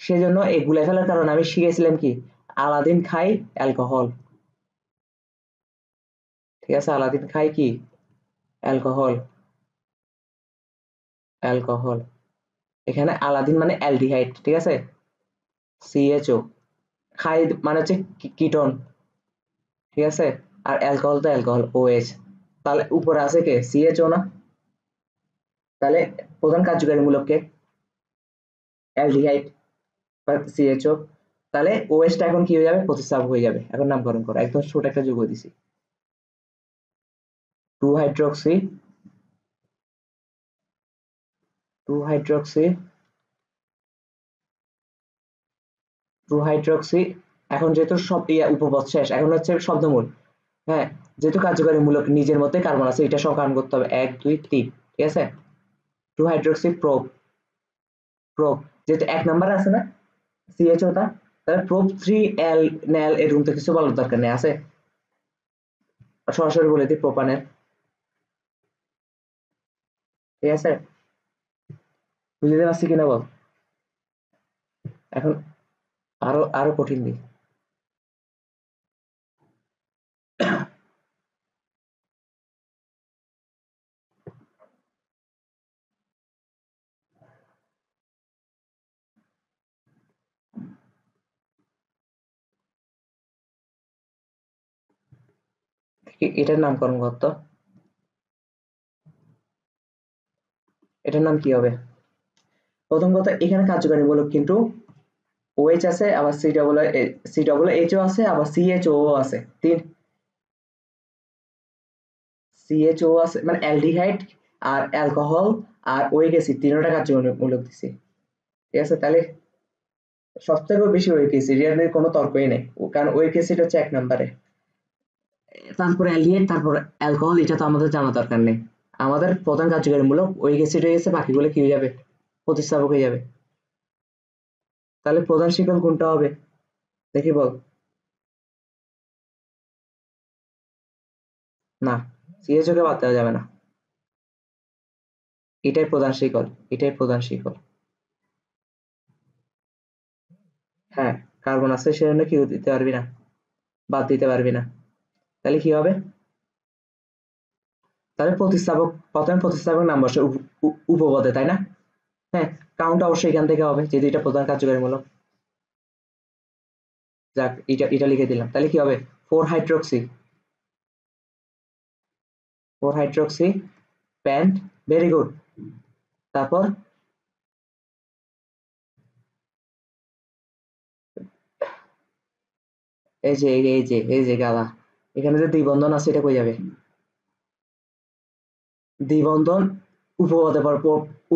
সেজন্য এই গুলাই ফেলার কারণে আমি শিখেছিলাম কি? আলাদিন খাই অ্যালকোহল, ঠিক আছে। আলাদিন খাই কি? Alcohol, alcohol. এখানে আলাদিন মানে অ্যালডিহাইড, ঠিক আছে। CHO, খাই মানে হচ্ছে কিটোন, ঠিক আছে, আর অ্যালকোহল তো অ্যালকোহল OH, তাহলে উপরে আছে কে CHO না, তাহলে প্রধান কার্যকারী মূলক কে অ্যালডিহাইড বা CHO, তাহলে OH টা এখন কি হয়ে যাবে প্রতিস্থাপক হয়ে যাবে। এখন নামকরণ করো, একদম ছোট একটা যৌগ দিছি 2 হাইড্রোক্সি 2 হাইড্রোক্সি 2 হাইড্রোক্সি, এখন যেহেতু সব উপপদ শেষ, এখন হচ্ছে শব্দমূল। হ্যাঁ, যেহেতু কার্যকারী মূলক নিজের মধ্যে কার্বন আছে, এটা সংখ্যায়ন করতে হবে 1 2 3, ঠিক আছে। 2 হাইড্রোক্সি প্রোপ প্রোপ, যেহেতু 1 নাম্বার আছে না CHO টা, তাহলে প্রোপ 3 এল নেল, এরকম তো কিছু বলার দরকার নেই, আছে সরাসরি বলে দিই প্রোপানের, ঠিক আছে। বুঝতে পারছি কিনা বল, এখন আরো আরো কঠিন দিই। এটার নামকরণ করতো, এটার নাম কি হবে? প্রথম কথা, এখানে কার্যকারী মূলক কিন্তু OH আছে, আবার COO আছে, আবার CHO আছে, CHO আছে, মানে অ্যালডিহাইড আর অ্যালকোহল আর ওইক অ্যাসিড তিনটা কার্যকারী মূলক দিছি, ঠিক আছে। তাহলে সবথেকে বেশি ওইক অ্যাসিড, এর নিয়ে কোনো তর্কই নেই, কারণ ওইক অ্যাসিড হচ্ছে 1 নম্বরে, তারপরে অ্যালডিহাইড, তারপর অ্যালকোহল, এটা তো আমাদের জানা দরকার নেই। আমাদের প্রধান কার্যকারী মূলক ওইক অ্যাসিড হয়ে গেছে, বাকিগুলো কি হয়ে যাবে প্রতিস্থাপক হয়ে যাবে। তাহলে প্রধান শিকল কোনটা হবে দেখি বল। না, CHO কে বাদ দেওয়া যাবে না, এটাই প্রধান শিকল, এটাই প্রধান শিকল। হ্যাঁ, কার্বন আছে সেজন্য কি দিতে পারবি না, বাদ দিতে পারবি না। তাহলে কি হবে, তাহলে প্রতিস্থাপক, প্রথমে প্রতিস্থাপক নাম বসে উপপদে, তাই না? হ্যাঁ, কাউন্ট অবশ্যই এখান থেকে হবে, যেহেতু এটা প্রধান কার্যকারীমূলক। যাক, এটা লিখে দিলাম, তাহলে কি হবে 4 hydroxy 4 hydroxy pant, very good. তারপর এই যে গালা, এখানে যে দ্বিবন্ধন আছে এটা কই যাবে, দ্বিবন্ধন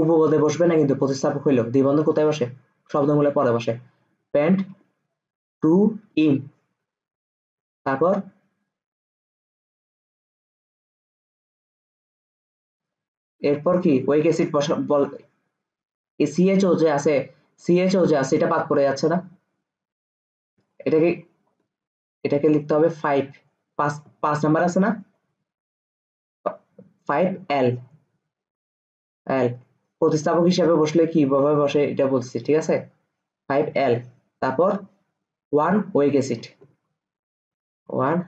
উপপদে বসবে না, কিন্তু প্রতিস্থাপক হইলো দ্বিবন্ধন কোথায় বসে, শব্দমূলে পরে বসে, প্যান্ট টু ইন, তারপর এরপর কি ওইক অ্যাসিড বসা বল, সিএইচও যে আছে, এটা বাদ পড়ে যাচ্ছে না, এটাকে এটাকে লিখতে হবে 5, 5 নাম্বার আছে না, 5 এল এল, প্রতিস্থাপক হিসেবে বসলে কিভাবে বসে এটা বলছি, ঠিক আছে। 5 এল, তারপর 1 ওইক অ্যাসিড, 1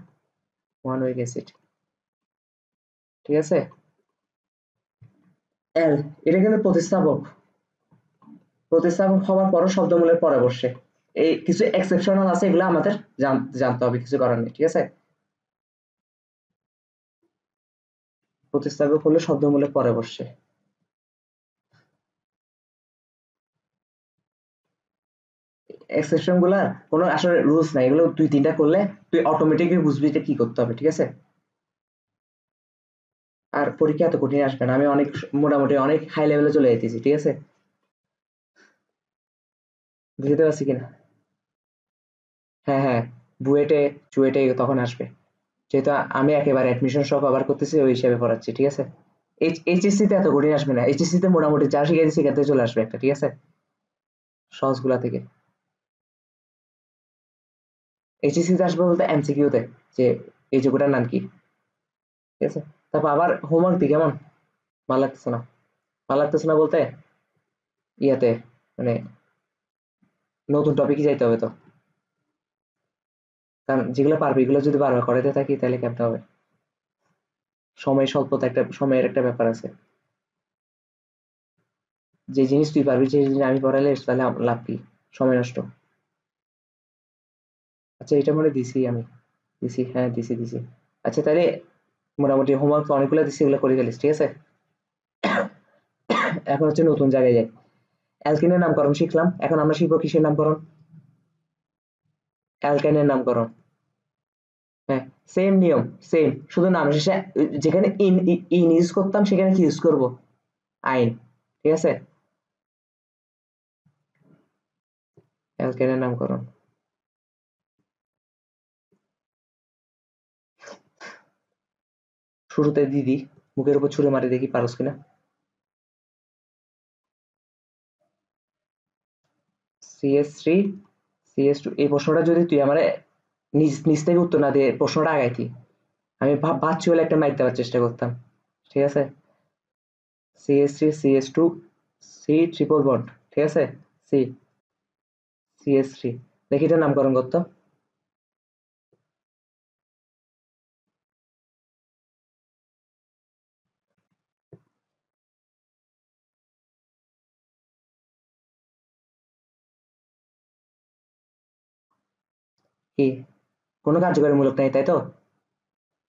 1 ওইক অ্যাসিড, ঠিক আছে। এল, এটা কিন্তু প্রতিস্থাপক, প্রতিস্থাপক হওয়ার পরও শব্দমূলের পরে বসে, এই কিছু এক্সেপশনাল আছে, এগুলো আমাদের জানতে হবে, কিছু করার নেই, ঠিক আছে। প্রতিস্থাপক হলে শব্দমূলের পরে বসে, এক্সেপশন গুলা কোনো আসলে রুলস নাই, এগুলো 2 3টা করলে তুই অটোমেটিকলি বুঝবি যে কি করতে হবে, ঠিক আছে। আর পরীক্ষা এত কঠিন আসবে না, আমি অনেক মোটামুটি অনেক হাই লেভেলে চলে যেতেছি, ঠিক আছে। বুঝতে পারছি কিনা? হ্যাঁ হ্যাঁ, বুয়েটে চুয়েটে তখন আসবে, যেহেতু আমি একেবারে অ্যাডমিশন সহ কভার করতেছি, ওই হিসাবে পড়াচ্ছি, ঠিক আছে। এইচএসসি তে এত কঠিন আসবে না, এইচএসসি তে মোটামুটি যা শিখেছি সেখান থেকে চলে আসবে একটা, ঠিক আছে, সহজগুলা থেকে। এইচএসসি তে আসবে বলতে এমসিকিউ তে, যে এই যোগটার নাম কি, ঠিক আছে। তারপর আবার হোমওয়ার্ক দি কেমন, ভালো লাগতেছে না, ভালো লাগতেছে না বলতে ইয়াতে, মানে নতুন টপিকে যাইতে হবে তো, কারণ যেগুলো পারবে এগুলো যদি বারবার করাতে থাকি তাহলে কেমন হবে, সময় স্বল্পতা, একটা সময়ের একটা ব্যাপার আছে, যে জিনিস তুই পারবি সেই জিনিস আমি পড়াইলে তাহলে লাভ কি, সময় নষ্ট। আচ্ছা, এটা মনে দিছি আমি, দিছি, হ্যাঁ দিছি। আচ্ছা তাহলে মোটামুটি হোমওয়ার্ক অনেকগুলো দিছি, এগুলো করে ফেলিস, ঠিক আছে? এখন হচ্ছে নতুন জায়গায় যাই। অ্যালকিনের নামকরণ শিখলাম, এখন আমরা শিখবো কিসের নামকরণ? অ্যালকাইনের নামকরণ। হ্যাঁ, সেম নিয়ম, সেম, শুধু নাম শেষে যেখানে ইন ইউজ করতাম সেখানে কি ইউজ করব? আইন। ঠিক আছে, অ্যালকেনের নামকরণ। শুরুতে দিদি মুখের উপর ছুঁড়ে মারি, দেখি পারস কিনা। CS3 CS2, এই প্রশ্নটা যদি তুই আমার নিজ নিজ থেকে উত্তর না দিয়ে প্রশ্নটা আগাইতি, আমি ভাবছি হলে একটা মাইর দেওয়ার চেষ্টা করতাম। ঠিক আছে, CS3 CS2 C triple bond, ঠিক আছে, সি CS3, দেখি এটার নামকরণ করতো। কি, কোনো কার্যকরীমূলক নাই তাই তো?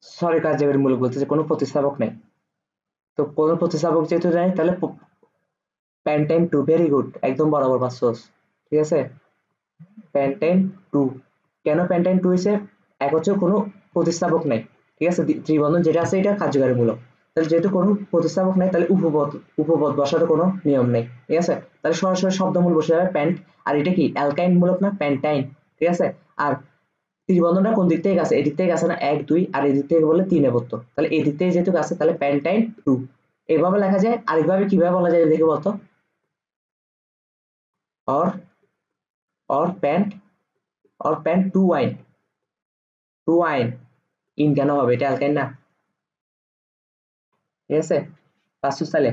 সরি, কার্যকরীমূলক বলতেছে কোনো প্রতিস্থাপক নাই। তো কোনো প্রতিস্থাপক যেহেতু নাই তাহলে প্যান্টাইন টু, ভেরি গুড, একদম বরাবর পাচ্ছস। ঠিক আছে, প্যান্টাইন টু। কেন প্যান্টাইন টু হয়েছে? এক হচ্ছে কোনো প্রতিস্থাপক নাই, ঠিক আছে, ত্রিবন্ধন যেটা আছে এটা কার্যকারীমূলক। তাহলে যেহেতু কোনো প্রতিস্থাপক নাই তাহলে উপপদ, উপপদ বসাতে কোনো নিয়ম নেই, ঠিক আছে, তাহলে সরাসরি শব্দমূল বসে যাবে প্যান্ট। আর এটা কি অ্যালকাইন মূলক না, প্যান্টাইন, ঠিক আছে। আর ত্রিবন্ধনটা কোন দিক থেকে গেছে? এদিক থেকে গেছে না, 1 2, আর এদিক থেকে বললে 3-এ পড়তো, তাহলে এদিক থেকে যেহেতু গেছে তাহলে প্যান্টাইন টু। এভাবে লেখা যায়, আরেকভাবে কিভাবে বলা যায় দেখে বলতো? Or, pent, pent two yne, two yne, ene কেন হবে? এটা অ্যালকাইন না, ঠিক আছে, পাঁচশো সালে।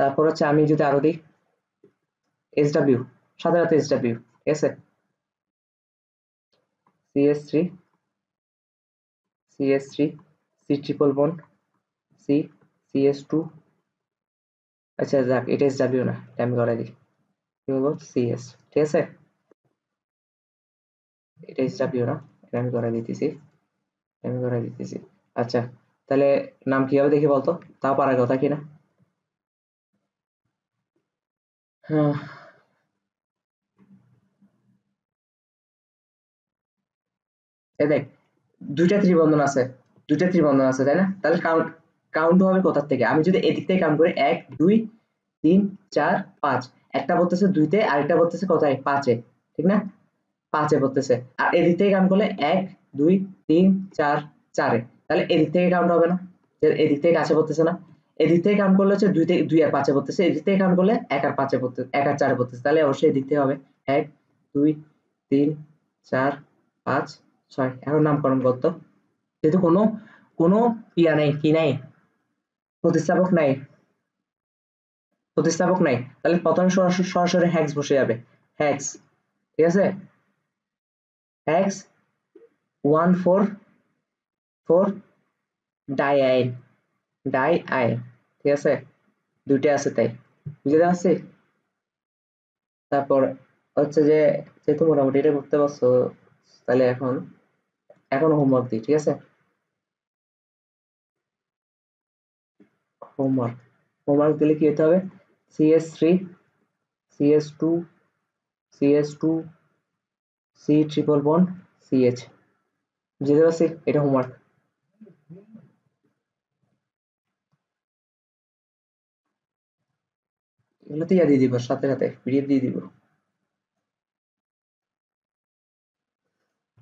তারপর হচ্ছে আমি যদি আরো দিই, SW, সাধারণত SW, ঠিক আছে, CS3 CS3 C triple bond C CS2, আচ্ছা যাক, এটা SW না, এটা আমি করাই দিই, কি বলবো, CS, ঠিক আছে, এটা SW না, এটা আমি করাই দিতেছি, আমি করাই দিতেছি। আচ্ছা, তাহলে নাম কি হবে দেখি বলতো, তাও পারার কথা কিনা। হ্যাঁ, এ দেখ, দুইটা ত্রিবন্ধন আছে, দুইটা ত্রিবন্ধন আছে তাই না? তাহলে কাউন্ট, কাউন্ট হবে কোথার থেকে? আমি যদি এদিক থেকে কাউন্ট করি 1 2 3 4 5, একটা বলতেছে 2-তে, আরেকটা বলতেছে কোথায়, 5-এ, ঠিক না? 5-এ বলতেছে, আর এদিক থেকে কাউন্ট করলে 1 2 3 4 4-এ, তাহলে এদিক থেকে কাউন্ট হবে না, এদিক থেকে কাছে বলতেছে না। এদিক থেকে কাউন্ট করলে হচ্ছে 2 আর 5-এ বলতেছে, এদিক থেকে কাউন্ট করলে 1 আর 5-এ বলতেছে, 1 আর 4-এ বলতেছে, তাহলে অবশ্যই এদিক থেকে হবে 1 2 3 4 5 6। এখন নামকরণ করতো, যেহেতু কোনো কোনো ইয়া নেই, কি নাই, প্রতিস্থাপক নাই, প্রতিস্থাপক নাই, তাহলে প্রথমে সরাসরি সরাসরি হ্যাক্স বসে যাবে, হ্যাক্স, ঠিক আছে, হ্যাক্স 1 4 4 ডাইআইন, ডাইআইন, ঠিক আছে, দুইটা আছে তাই, বুঝে যাচ্ছে। তারপর হচ্ছে যে, যেহেতু মোটামুটি এটা করতে পারছো, তাহলে এখন হোমওয়ার্ক দিই, ঠিক আছে, হোমওয়ার্ক, হোমওয়ার্ক দিলে কি হতে হবে? CS3 CS2 CS2 C triple bond CH, বুঝতে পারছি, এটা হোমওয়ার্ক। এগুলোতে ইয়া দিয়ে দিব, সাথে সাথে পিডিএফ দিয়ে দিব।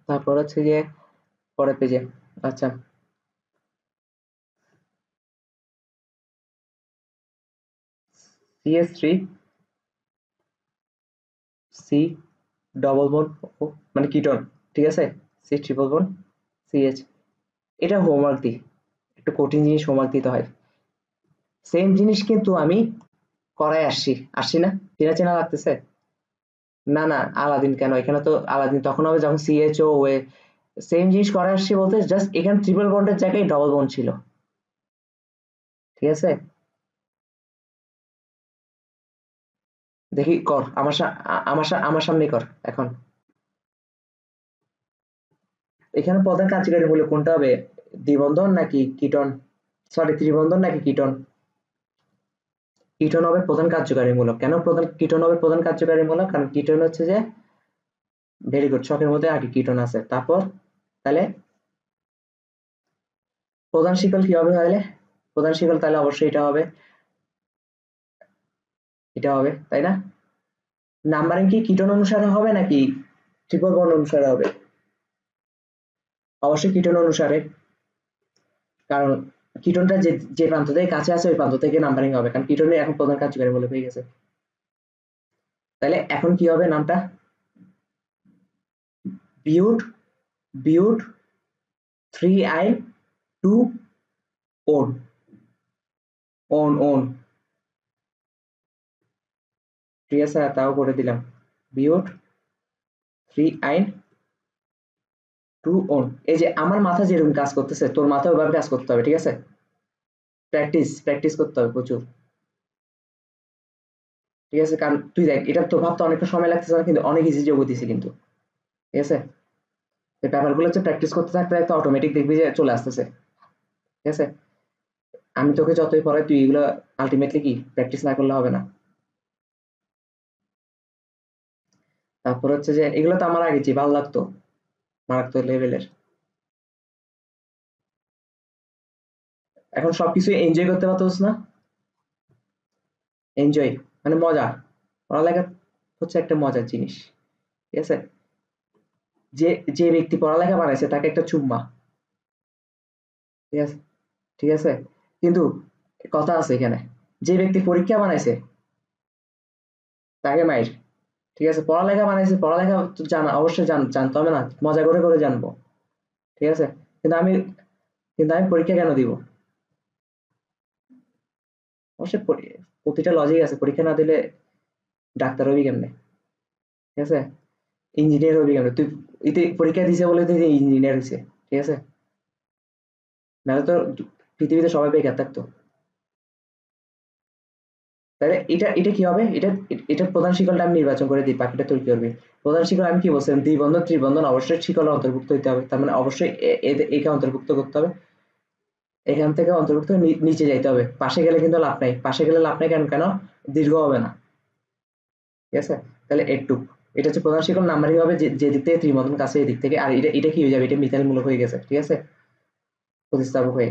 তারপর হচ্ছে যে পরের পেজে, আচ্ছা, CS3 সি ডবল বন্ড, মানে কিটন, ঠিক আছে, সি ট্রিপল বন্ড CH, এটা হোমওয়ার্ক দিই, একটু কঠিন জিনিস হোমওয়ার্ক দিতে হয়। সেম জিনিস কিন্তু আমি করাই আসছি, আসছি না, চেনা চেনা লাগতেছে? না না, আলাদিন কেন, এখানে তো আলাদিন তখন হবে যখন CHO ওয়ে, সেম জিনিস করাই আসছি বলতে জাস্ট এখানে ট্রিপল বন্ডের জায়গায় ডবল বন্ড ছিল, ঠিক আছে। দেখি কর, আমার আমার সামনেই কর এখন। এখানে প্রধান কার্যকারী মূলক কোনটা হবে, দ্বিবন্ধন নাকি কিটন, সরি ত্রিবন্ধন নাকি কিটন? কিটন হবে প্রধান কার্যকারী মূলক। কেন প্রধান কিটন হবে প্রধান কার্যকারী মূলক? কারণ কিটন হচ্ছে যে, ভেরি গুড, ছকের মধ্যে আগে কিটন আছে। তারপর তাহলে প্রধান শিকল কি হবে তাহলে? প্রধান শিকল তাহলে অবশ্যই এটা হবে, এটা হবে, তাই না? নাম্বারিং কি কিটন অনুসারে হবে নাকি ট্রিপল বন্ড অনুসারে হবে? অবশ্যই কিটন অনুসারে, কারণ কিটনটা যে যে প্রান্ত থেকে কাছে আছে ওই প্রান্ত থেকে নাম্বারিং হবে, কারণ কিটনে এখন প্রধান কার্যকারী মূলক হয়ে গেছে। তাহলে এখন কি হবে নামটা? বিউট, বিউট 3i 2 ওন, ওন ওন, ঠিক আছে, তাও করে দিলাম, বিউট 3i 2 ওন। এই যে আমার মাথা যেরকম কাজ করতেছে তোর মাথা ওইভাবে কাজ করতে হবে, ঠিক আছে? প্র্যাকটিস প্র্যাকটিস করতে হবে প্রচুর, ঠিক আছে? কারণ তুই দেখ, এটা তো ভাবতে অনেকটা সময় লাগতেছে না, কিন্তু অনেক ইজি যোগ দিছি কিন্তু, ঠিক আছে? এই ব্যাপারগুলো হচ্ছে প্র্যাকটিস করতে থাকতে থাকতে অটোমেটিক দেখবি যে চলে আসতেছে, ঠিক আছে? আমি তোকে যতই পড়াই তুই এগুলো আলটিমেটলি কি প্র্যাকটিস না করলে হবে না। তারপর হচ্ছে যে এগুলো তো আমার আগে যে ভালো লাগতো, মারাত্মক লেভেলের, এখন সবকিছু এনজয় করতে পারতেছ না। এনজয় মানে মজা, পড়ালেখা হচ্ছে একটা মজার জিনিস, ঠিক আছে? যে যে ব্যক্তি পড়ালেখা বানাইছে তাকে একটা চুম্মা, ঠিক আছে, ঠিক আছে? কিন্তু কথা আছে এখানে, যে ব্যক্তি পরীক্ষা বানাইছে তাকে মাইর, ঠিক আছে? পড়ালেখা বানাইছে, পড়ালেখা তো জানা অবশ্যই জানতে হবে না, মজা করে করে জানবো, ঠিক আছে? কিন্তু আমি কিন্তু আমি পরীক্ষা কেন দিব? অবশ্যই প্রতিটা লজিক আছে, পরীক্ষা না দিলে ডাক্তার হবি কেমনে, ঠিক আছে? ইঞ্জিনিয়ার হবি কেমনে? তুই ইতি পরীক্ষা দিছে বলে তুই ইঞ্জিনিয়ার হইছে, ঠিক আছে? নাহলে তো পৃথিবীতে সবাই বেকার থাকতো। তাহলে এটা এটা কি হবে? এটার প্রধান শিকলটা আমি নির্বাচন করে দিই, বাকিটা তুই কি করবি? প্রধান শিকল আমি কি বলছিলাম, দ্বিবন্ধন ত্রিবন্ধন অবশ্যই শিকলে অন্তর্ভুক্ত হইতে হবে, তার মানে অবশ্যই একে অন্তর্ভুক্ত করতে হবে, এখান থেকে অন্তর্ভুক্ত হয়ে নিচে যাইতে হবে, পাশে গেলে কিন্তু লাভ নাই, পাশে গেলে লাভ নাই, কেন কেন দীর্ঘ হবে না, ঠিক আছে? তাহলে একটু, এটা হচ্ছে প্রধান শিকল, নাম্বারিং হবে যে যে দিক থেকে ত্রিবন্ধন কাছে এই দিক থেকে, আর এটা এটা কি হয়ে যাবে, এটা মিথাইল মূলক হয়ে গেছে, ঠিক আছে, প্রতিস্থাপক হয়ে।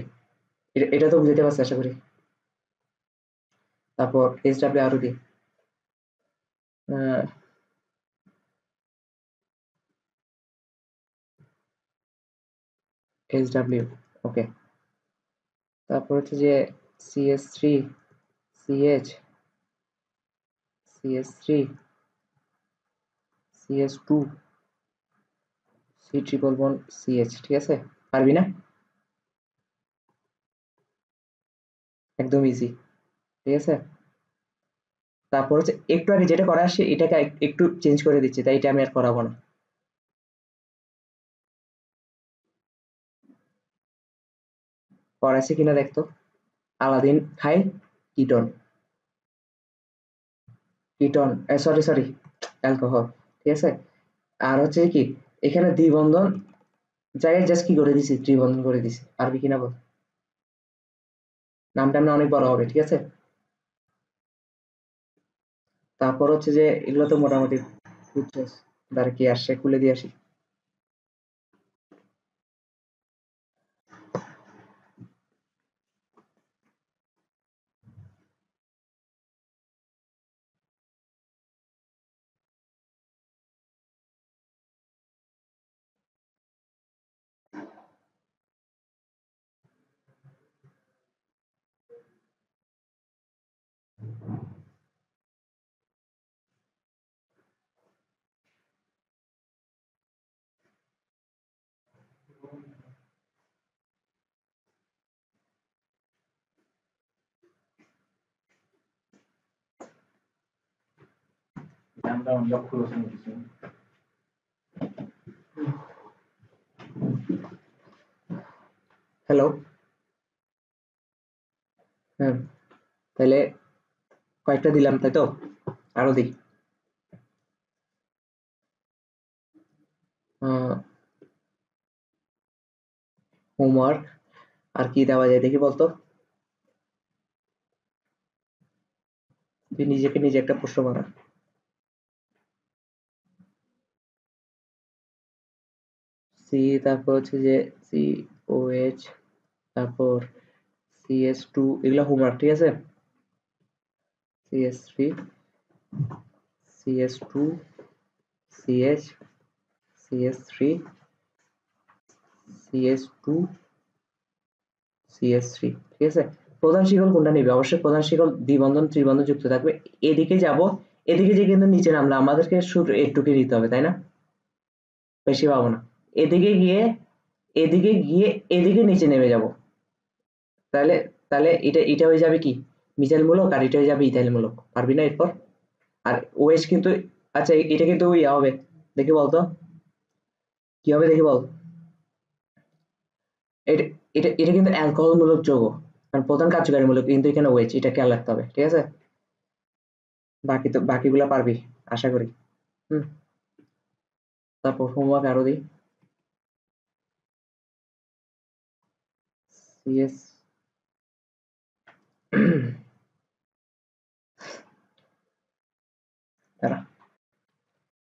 এটা তো বুঝতে পারছি আশা করি। তারপর এইচ ডাব্লিউ আরও দিই, এইচ ডাব্লিউ, ওকে। তারপর হচ্ছে যে CS three, CH, CS three, CS two, C triple bond CH, ঠিক আছে? পারবি না? একদম ইজি, ঠিক আছে? তারপর হচ্ছে একটু আগে যেটা করা আসছে এটাকে একটু চেঞ্জ করে দিচ্ছি, তাই এটা আমি আর করাবো না। করাইছে কিনা দেখতো, আলাদিন খাই ketone, ketone, sorry sorry, alcohol, ঠিক আছে? আর হচ্ছে কি, এখানে দ্বিবন্ধন জায়গায় জাস্ট কি করে দিছি, ত্রিবন্ধন করে দিছি, পারবি কিনা বল? নামটা আমরা অনেক বড় হবে, ঠিক আছে? তারপর হচ্ছে যে এগুলো তো মোটামুটি বুঝছস, দাঁড়া কি আসছে খুলে দিয়ে আসি। হ্যালো, হ্যাঁ, তাহলে কয়েকটা দিলাম তাই তো, আরো দিই। হোমওয়ার্ক আর কি দেওয়া যায় দেখি বলতো। তুই নিজেকে নিজে একটা প্রশ্ন বানা। সি, তারপর হচ্ছে যে COH, তারপর CS2, এগুলো হোমওয়ার্ক, ঠিক আছে। CS3, CS2, CH, CS3, CS2, CS3, ঠিক আছে। প্রধান শিকল কোনটা নিবে? অবশ্যই প্রধান শিকল দ্বিবন্ধন ত্রিবন্ধন যুক্ত থাকবে। এদিকে যাব, এদিকে যে কিন্তু নিচে নামলে আমাদেরকে শুধু একটুকে নিতে হবে, তাই না? বেশি পাবো না। এদিকে গিয়ে এদিকে গিয়ে এদিকে নিচে নেমে যাব। তাহলে তাহলে এটা হয়ে যাবে কি মিথাইল মূলক, আর এটা হয়ে যাবে ইথাইল মূলক। পারবি না এরপর? আর ওএইচ কিন্তু, আচ্ছা এটা কিন্তু ইয়া হবে, দেখি বলতো কি হবে, দেখি বল। এটা এটা কিন্তু অ্যালকোহল মূলক যৌগ, কারণ প্রধান কার্যকারী মূলক কিন্তু এখানে ওএইচ, এটা খেয়াল রাখতে হবে, ঠিক আছে। বাকিগুলা পারবি আশা করি। হুম। তারপর হোমওয়ার্ক আরো দিই। CS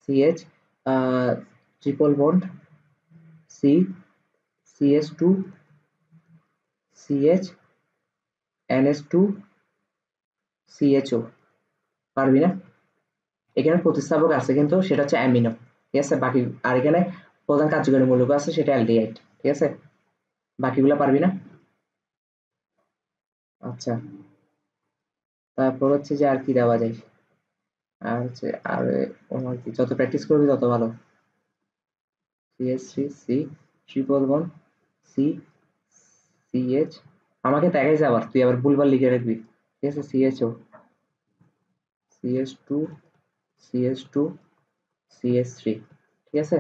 CH, triple bond C, CS2, CH, NH2, CHO। পারবি না? এখানে প্রতিস্থাপক আছে কিন্তু সেটা হচ্ছে অ্যামিনো, ঠিক আছে। বাকি আর এখানে প্রধান কার্যকরী মৌলক আছে, সেটা অ্যালডিহাইড, ঠিক আছে। বাকিগুলা পারবি না? আচ্ছা, তারপর হচ্ছে যে আর কি দেওয়া যায়, আর হচ্ছে আর যত প্র্যাকটিস করবি তত ভালো। CH3, C, triple bond C, CH, আমাকে দেখাইছে আবার, তুই আবার ভুলভাল লিখে রাখবি, ঠিক আছে। CHO, CH2, CH2, CH3, ঠিক আছে।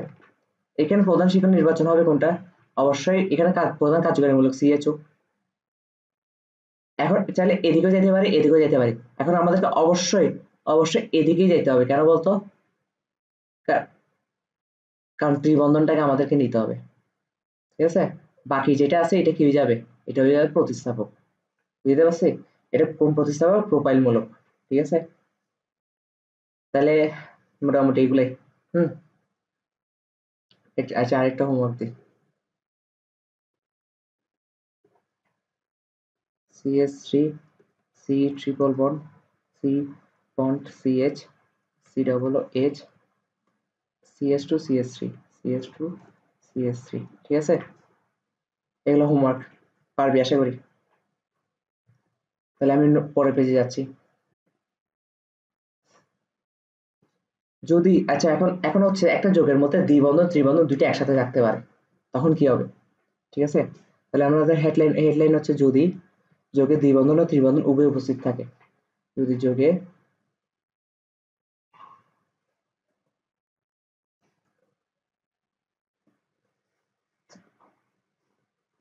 এখানে প্রধান শিকল নির্বাচন হবে কোনটা? অবশ্যই এখানে প্রধান কার্যকারীমূলক CHO। এখন চাইলে এদিকেও যেতে পারি, এদিকেও যেতে পারি। এখন আমাদেরকে অবশ্যই অবশ্যই এদিকেই যেতে হবে, কেন বলতো? কারণ ত্রিবন্ধনটাকে আমাদেরকে নিতে হবে, ঠিক আছে। বাকি যেটা আছে এটা কি হয়ে যাবে? এটা হয়ে যাবে প্রতিস্থাপক, বুঝতে পারছি। এটা কোন প্রতিস্থাপক? প্রোপাইল মূলক, ঠিক আছে। তাহলে মোটামুটি এগুলাই। হুম। আচ্ছা, আরেকটা হোমওয়ার্ক দিই। CH3, C triple bond C bond CH, C double H, CH2, CH3, CH2, CH3, ঠিক আছে। এগুলো হোমওয়ার্ক, পারবি আশা করি। তাহলে আমি পরের পেজে যাচ্ছি। যদি আচ্ছা, এখন এখন হচ্ছে একটা যোগের মধ্যে দ্বিবন্ধন ত্রিবন্ধন দুইটা একসাথে থাকতে পারে, তখন কি হবে? ঠিক আছে। তাহলে আমাদের হেডলাইন হচ্ছে যদি যোগে দ্বিবন্ধন ও ত্রিবন্ধন উভয় উপস্থিত থাকে। যদি যোগে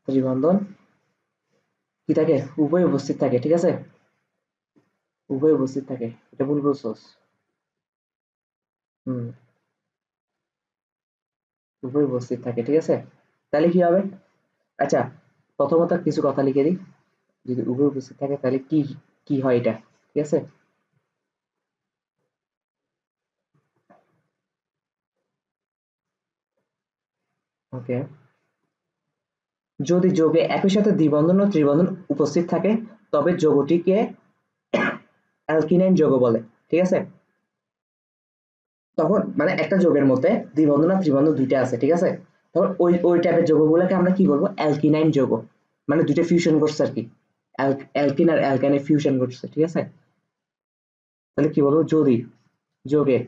ত্রিবন্ধন কি থাকে? উভয় উপস্থিত থাকে, ঠিক আছে। উভয় উপস্থিত থাকে, এটা ভুল বলছস। হুম, উভয় উপস্থিত থাকে, ঠিক আছে। তাহলে কি হবে? আচ্ছা, প্রথমত কিছু কথা লিখে দিই। যদি উভয় উপস্থিত থাকে তাহলে কি কি হয় এটা, ঠিক আছে। ওকে। যদি যোগে একই সাথে দ্বিবন্ধন ও ত্রিবন্ধন উপস্থিত থাকে তবে যৌগটিকে অ্যালকিনাইন যৌগ বলে, ঠিক আছে। তখন মানে একটা যৌগের মধ্যে দ্বিবন্ধন আর ত্রিবন্ধন দুইটা আছে, ঠিক আছে। তখন ওই ওই টাইপের যৌগগুলোকে আমরা কি বলবো? অ্যালকিনাইন যৌগ। মানে দুইটা ফিউশন করছে আর কি, অ্যালকিন আর অ্যালকাইনে ফিউশন করছে, ঠিক আছে। তাহলে কি বলবো? যদি যোগে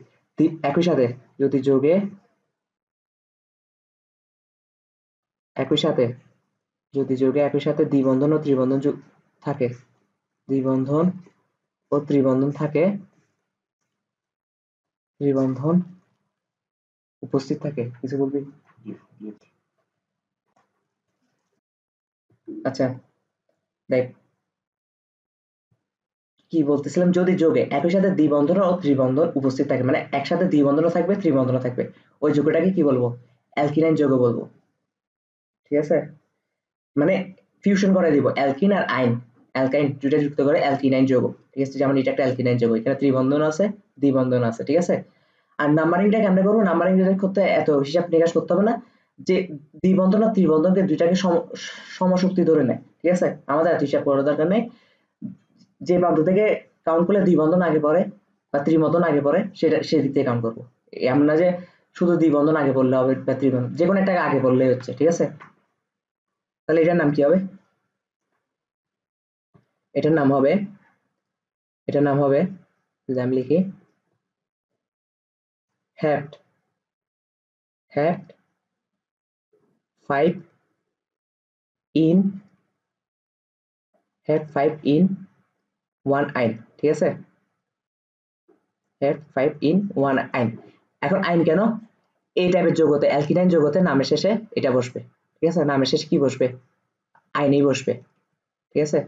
একই সাথে, যদি যোগে একই সাথে, যদি যোগে একই সাথে দ্বিবন্ধন ও ত্রিবন্ধন থাকে, দ্বিবন্ধন ও ত্রিবন্ধন থাকে, ত্রিবন্ধন উপস্থিত থাকে, কিছু বলবি? আচ্ছা, দেখ কি বলতেছিলাম, যদি যোগে একই সাথে দ্বিবন্ধন ও ত্রিবন্ধন উপস্থিত থাকে, মানে একসাথে দ্বিবন্ধনও থাকবে ত্রিবন্ধনও থাকবে, ওই যৌগটাকে কি বলবো? অ্যালকিনাইন যৌগ বলবো, ঠিক আছে। মানে ফিউশন করে দিব অ্যালকিন আর আইন, অ্যালকাইন দুইটা যুক্ত করে অ্যালকিনাইন যৌগ, ঠিক আছে? যেমন এটা একটা অ্যালকিনাইন যৌগ, এখানে ত্রিবন্ধন আছে, দ্বিবন্ধন আছে, ঠিক আছে? আর নাম্বারিংটা কেমনে করবো? নাম্বারিং করতে এত হিসাব নিকাশ করতে হবে না, যে দ্বিবন্ধন আর ত্রিবন্ধনকে দুইটাকে সমশক্তি ধরে নেয়, ঠিক আছে? আমাদের এত হিসাব করার দরকার নেই, যে প্রান্ত থেকে কাউন্ট করলে দ্বিবন্ধন আগে পড়ে বা ত্রিবন্ধন আগে পড়ে সেটা সেদিক থেকে কাউন্ট করবো। এমন না যে শুধু দ্বিবন্ধন আগে পড়লে হবে বা ত্রিবন্ধন, যে কোনো একটা আগে পড়লেই হচ্ছে, ঠিক আছে? তাহলে এটার নাম কি হবে? এটার নাম হবে, এটার নাম হবে, যদি আমি লিখি হ্যাট, হ্যাট 5 ইন, হ্যাট 5 ইন 1 আইন, ঠিক আছে? হ্যাট 5 ইন 1 আইন। এখন আইন কেন? এই টাইপের যৌগতে, অ্যালকিনাইন যৌগতে নামের শেষে এটা বসবে, ঠিক আছে? নামের শেষে কি বসবে? আইনই বসবে, ঠিক আছে?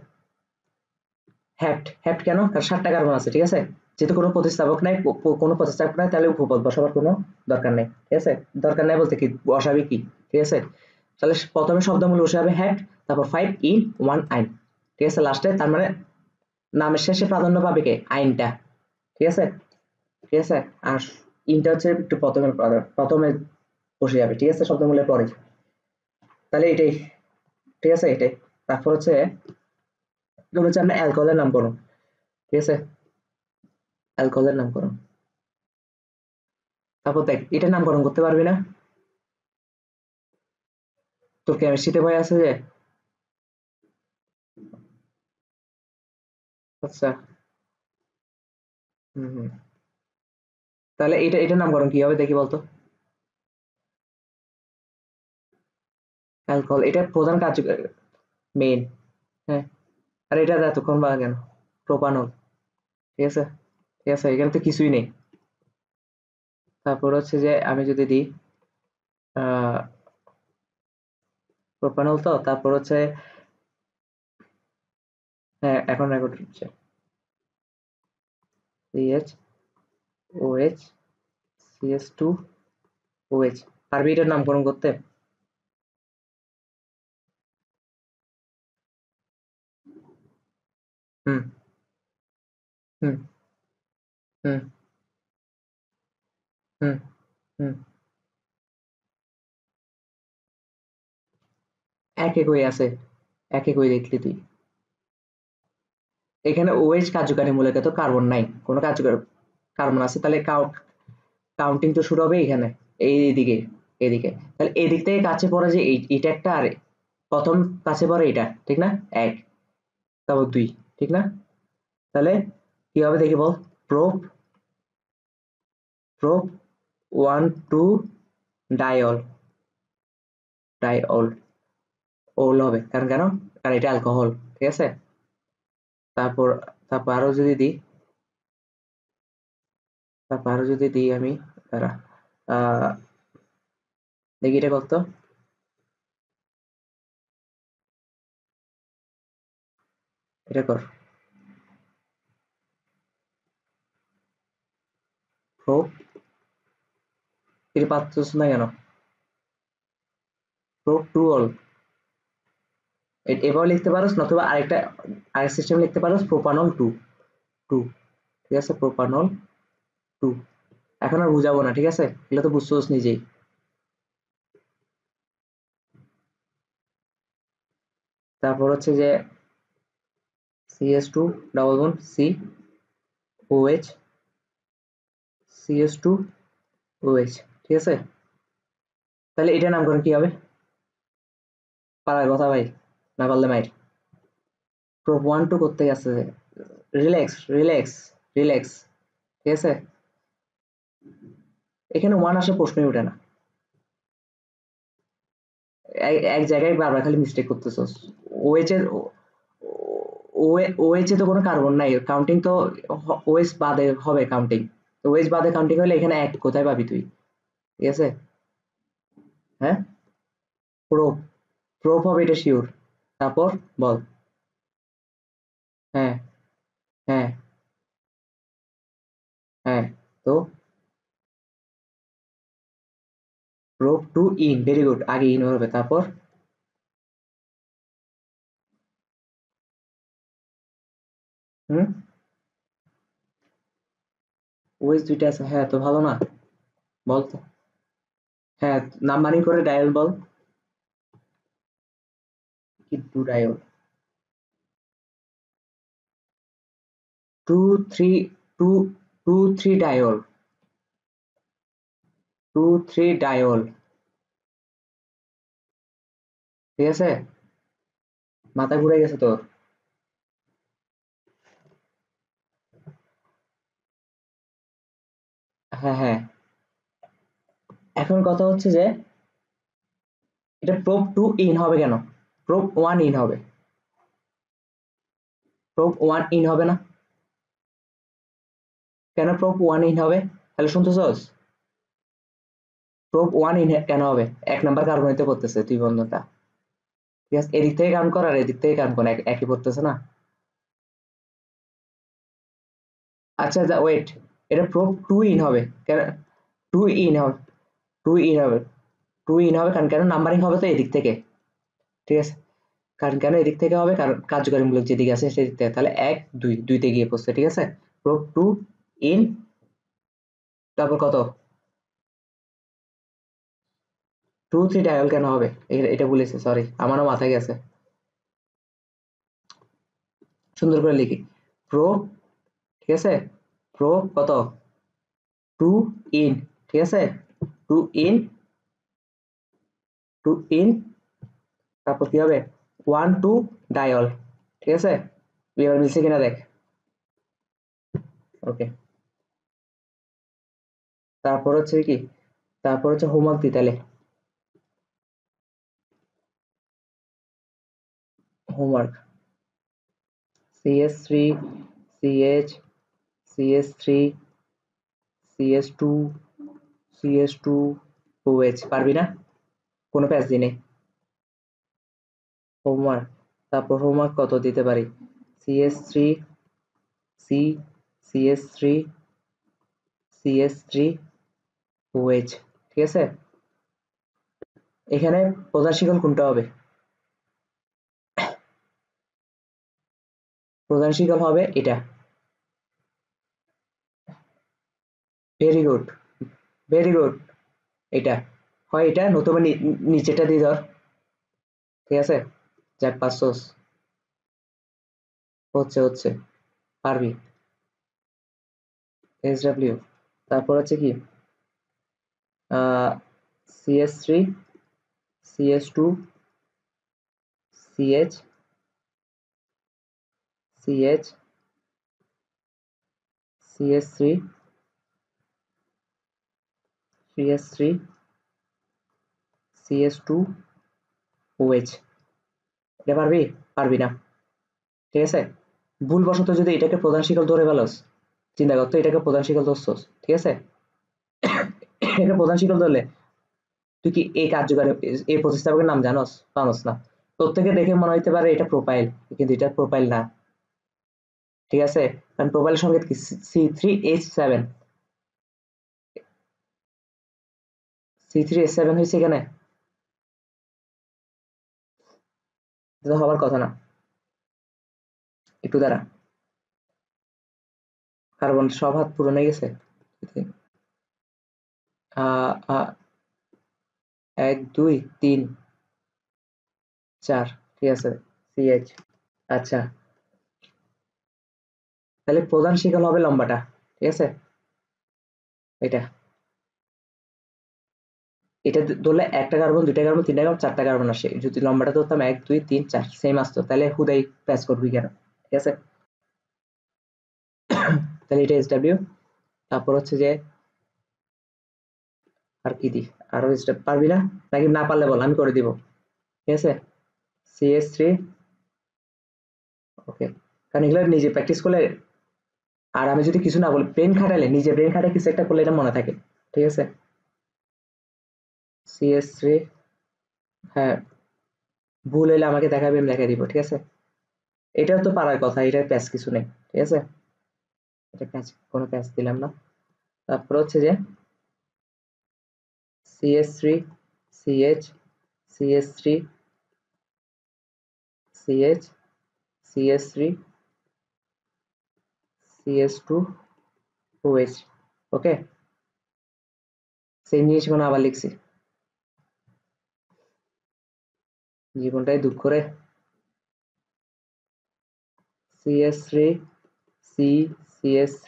হ্যাট, হ্যাট কেন? কারণ 7টা কার্বন আছে, ঠিক আছে? যেহেতু কোনো প্রতিস্থাপক নাই, কোনো প্রতিস্থাপক নাই, তাহলে উপপদ বসাবার কোনো দরকার নেই, ঠিক আছে? দরকার নাই বলতে কি বসাবে কি, ঠিক আছে? তাহলে প্রথমে শব্দমূল বসাবে হ্যাট, তারপর 5 ইন 1 আইন, ঠিক আছে? লাস্টে তার মানে নামের শেষে প্রাধান্য পাবে কে? আইনটা, ঠিক আছে? ঠিক আছে? আর ইনটা হচ্ছে একটু প্রথমে বসে যাবে, ঠিক আছে? শব্দমূলের পরে। তাহলে এটাই, ঠিক আছে? এটাই। তারপর হচ্ছে আমরা অ্যালকোহলের নামকরণ, ঠিক আছে? অ্যালকোহলের নামকরণ। তারপর দেখ এটার নামকরণ করতে পারবি না? তোর কেমিস্ট্রিতে ভয় আছে যে? আচ্ছা, হুম হুম। তাহলে এটার নামকরণ কি হবে দেখি বলতো? অ্যালকোহল, এটা প্রধান কার্য, মেইন, হ্যাঁ। আর এটা এতক্ষণ বা কেন? প্রোপানল, ঠিক আছে? ঠিক আছে, এখানে তো কিছুই নেই। তারপর হচ্ছে যে আমি যদি দিই আহ প্রোপানল, তো তারপর হচ্ছে, হ্যাঁ এখন রেকর্ড হচ্ছে সিএইচ ওএইচ সিএস2 ওএইচ। পারবি এটার নামকরণ করতে? হুম হুম হুম হুম হুম। এক একই আছে, এক একই দেখলি তুই। এখানে ওএইচ কার্যকারী মূলকে তো কার্বন নাই, কোনো কার্যকর কার্বন আছে, তাহলে কাউন্টিং তো শুরু হবে এখানে, এইদিকে, এদিকে। তাহলে এদিক থেকে কাছে পড়ে যে এটা একটা, আর প্রথম কাছে পড়ে এটা, ঠিক না? এক, তারপর দুই, ঠিক না? তাহলে কি হবে দেখি বল? প্রোপ, প্রোপ 1 2 ডাইঅল, ডাইঅল ওল হবে, কারণ কেন? কারণ এটা অ্যালকোহল, ঠিক আছে? তারপর, তারপর আরো যদি দিই, তারপর আরো যদি দিই আমি, দাঁড়া, আহ দেখি এটা কত, এটা কর। প্রোপ, এটা পাচ্ছিস না কেন? প্রোপ টু অল, এভাবে লিখতে পারোস, নতুবা আরেকটা, আরেক সিস্টেম লিখতে পারোস, প্রোপানল টু, টু, ঠিক আছে? Propanol two. এখন আর বুঝাবো না, ঠিক আছে? এগুলো তো বুঝছোস নিজেই। তারপর হচ্ছে যে C S two double bond C O H, C S two O H, ঠিক আছে? তাহলে এটার নামকরণ কি হবে? পারার কথা ভাই, না পারলে মাইর। প্রোপ 1 2 করতে গেছে, রিল্যাক্স রিল্যাক্স রিল্যাক্স, ঠিক আছে? এখানে ওয়ান আসার প্রশ্নই ওঠে না, এক জায়গায় বারবার খালি মিস্টেক করতেছস। ওএইচ এর, ওএইচ এ তো কোনো কার্বন নাই, কাউন্টিং তো ওএইচ বাদে হবে কাউন্টিং, তো ওএইচ বাদে কাউন্টিং হলে এখানে এক কোথায় পাবি তুই, ঠিক আছে? হ্যাঁ, প্রোপ, প্রোপ হবে এটা শিওর। তারপর বল। হ্যাঁ হ্যাঁ হ্যাঁ, তো prop two ene, very good, আগে ইন হবে, তারপর হুম, ওএস দুইটা আছে, হ্যাঁ তো ভালো না, বল তো। হ্যাঁ, নাম্বারিং করে ডায়াল বল। কি টু ডায়াল? 2 3 2 2 3 ডায়াল, 2 3 ডায়াল, ঠিক আছে? মাথা ঘুরে গেছে তোর? হ্যাঁ হ্যাঁ, এখন কথা হচ্ছে যে এটা প্রোব 2 ইন হবে কেন? প্রোব 1 ইন হবে, প্রোব 1 ইন হবে না? কেন প্রোব 1 ইন হবে? তাহলে শুনতেছস? প্রোব 1 ইন কেন হবে? 1 নাম্বার কার্বনেতে পড়তেছে দুই বন্ধনটা, ঠিক আছে? এদিক থেকে কাউন্ট কর আর এদিক থেকে কাউন্ট কর, একই পড়তেছে না? আচ্ছা যা ওয়েট, এটা প্রোব 2 ইন হবে কেন? 2 ইন হবে, 2 ইন হবে, 2 ইন হবে কারণ কেন? নাম্বারিং হবে তো এদিক থেকে, ঠিক আছে? কারণ কেন এদিক থেকে হবে? কারণ কার্যকারীমূলক যেদিকে আছে সেদিক থেকে, তাহলে 1 2 2 তে গিয়ে পড়ছে, ঠিক আছে? প্রোব 2 ইন, তারপর কত? 2 3 ডায়াল কেন হবে? এটা বলেছে, সরি আমারও মাথায় গেছে। সুন্দর করে লিখি, প্রো, ঠিক আছে? প্রো কত? 2 ইন, ঠিক আছে? 2 ইন, 2 ইন, তারপর কি হবে? 1 2 ডায়াল, ঠিক আছে? এবার মিলছে কিনা দেখ। ওকে, তারপর হচ্ছে কি? তারপর হচ্ছে হোমওয়ার্ক দি তাহলে। Homework, CS3 CH CS3 CS2 CS2 OH, পারবি না? কোনো প্যাচ দিনে হোমওয়ার্ক। তারপর হোমওয়ার্ক কত দিতে পারি? CS3 C CS3 CS3 OH, ঠিক আছে? এখানে প্রধান শিকল কোনটা হবে? প্রধান শিকল হবে এটা। ভেরি গুড, ভেরি গুড, এটা হয়, এটা নতুবা নিচেটা দিয়ে ধর, ঠিক আছে? যাক পাঁচশোস, হচ্ছে হচ্ছে, পারবি। SW, তারপর হচ্ছে কি? CS3 CS2 CH CH CS3 CS3 CS2 OH, এটা পারবি? পারবি না, ঠিক আছে? ভুলবশত যদি এটাকে প্রধান শিকল ধরে ফেলস, চিন্তা কর তো, এটাকে প্রধান শিকল ধরছস, ঠিক আছে? এটা প্রধান শিকল ধরলে তুই কি এই কার্যকারী, এই প্রতিস্থাপকের নাম জানোস? জানোস না। তোর থেকে দেখে মনে হইতে পারে এটা প্রোপাইল, কিন্তু এটা প্রোপাইল না, ঠিক আছে? কারণ প্রোপাইলের সংকেত কি? C3H7, C3H7 হয়েছে এখানে, এটা তো হবার কথা না। একটু দাঁড়া, কার্বন সব হাত পূরণ হয়ে গেছে। আহ, আহ, 1 2 3 4, ঠিক আছে, CH। আচ্ছা, তাহলে প্রধান শিকল হবে লম্বাটা, ঠিক আছে? এটা, এটা ধরলে একটা কার্বন, দুইটা কার্বন, তিনটা কার্বন, চারটা কার্বন আসে। যদি লম্বাটা ধরতাম 1 2 3 4 সেম আসতো, তাহলে হুদাই প্যাচ করবি কেন, ঠিক আছে? তাহলে এটা SW। তারপর হচ্ছে যে আর কি দি? আরো স্টেপ পারবি না? নাকি না পারলে বল, আমি করে দিব, ঠিক আছে? CS3, ওকে, কারণ এগুলো নিজে প্র্যাকটিস করলে, আর আমি যদি কিছু না বলি, ব্রেন খাটালে, নিজে ব্রেন খাটায় কিছু একটা করলে এটা মনে থাকে, ঠিক আছে? CS3, হ্যাঁ, ভুল হলে আমাকে দেখাবে, আমি দেখাই দিব, ঠিক আছে? এটাও তো পারার কথা, এটার প্যাচ কিছু নেই, ঠিক আছে? এটা প্যাচ, কোনো প্যাচ দিলাম না। তারপর হচ্ছে যে CS3 CH CS3 CH CS3 CH2OH। ওকে, সেম জিনিস মানে আবার লিখছি, জীবনটাই দুঃখ রে। CH3 C CH3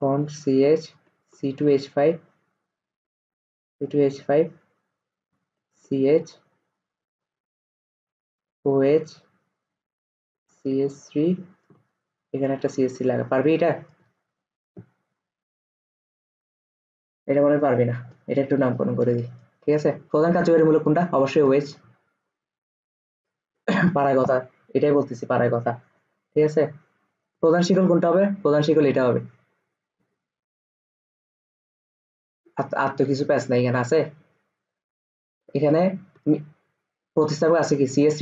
bond CH C2H5 C2H5 CH OH CH3, এখানে একটা CH3 লাগা, পারবি এটা? এটা মনে হয় পারবি না, এটা একটু নামকরণ করে দিই। ঠিক আছে, প্রধান কার্যকারীমূলক কোনটা? অবশ্যই OH। পাড়ায় কথা, এটাই বলতেছি, পাড়ায় কথা। ঠিক আছে, প্রধান শিকল কোনটা হবে? প্রধান শিকল এটা হবে। আর তো কিছু প্যাচ নাই, এখানে আছে, এখানে প্রতিস্থাপক আছে কি? CH3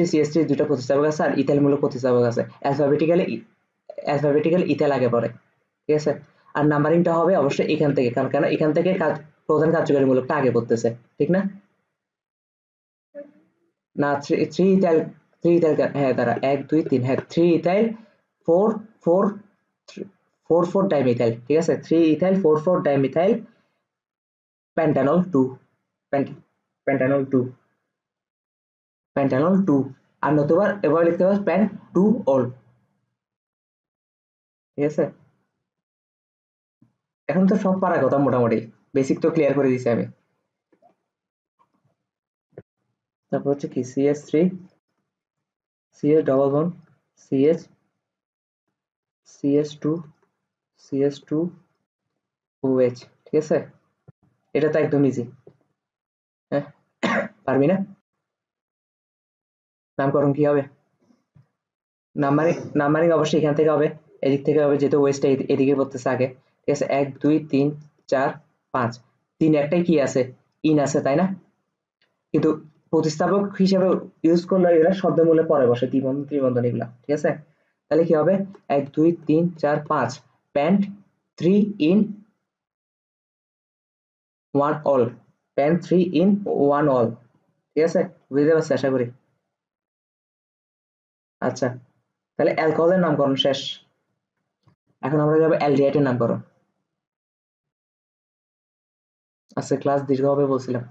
দুইটা প্রতিস্থাপক আছে, আর ইথাইলমূলক প্রতিস্থাপক আছে। অ্যালফাবেটিক্যালি ইথাইল আগে পড়ে। ঠিক আছে, আর নাম্বারিংটা হবে অবশ্যই এখান থেকে, কারণ কেন এখান থেকে প্রধান কার্যকারীমূলকটা আগে পড়তেছে, ঠিক না? না, থ্রি ইথাইল, হ্যাঁ দাঁড়া, 1 2 3, হ্যাঁ 3 ইথাইল 4 4 4 ডাইমিথাইল। ঠিক আছে, 3 ইথাইল 4 ডাইমিথাইল প্যান্টানল 2, প্যান্টানল 2, প্যান্টানল 2। আর নতুবা এবার লিখতে পারো প্যান 2 অল। ঠিক আছে, এখন তো সব পারার কথা, মোটামুটি বেসিক তো ক্লিয়ার করে দিছি আমি। তারপর হচ্ছে কি? CH3 CH double bond CH CH2 CH2OH। ঠিক আছে, এটা তো একদম ইজি। হ্যাঁ, পারবি না? নামকরণ কি হবে? নাম্বারিং অবশ্যই এখান থেকে হবে, এদিক থেকে হবে, যেহেতু ওয়েস্টটা এদিকে পড়তেছে আগে। ঠিক আছে, 1 2 3 4 5, 3 একটাই কি আছে? ইন আছে, তাই না? কিন্তু প্রতিস্থাপক হিসেবে ইউজ করলে এরা শব্দমূলে পরে বসে, দ্বিবন্ধন ত্রিবন্ধন এগুলা। ঠিক আছে, তাহলে কি হবে? 1 2 3 4 5, pant 3 in 1 all, pant 3 in 1 all। ঠিক আছে, বুঝতে পারছি আশা করি। আচ্ছা, তাহলে অ্যালকোহলের নামকরণ শেষ, এখন আমরা যাবো অ্যালডিহাইডের নামকরণ। আচ্ছা, ক্লাস দীর্ঘ হবে বলছিলাম,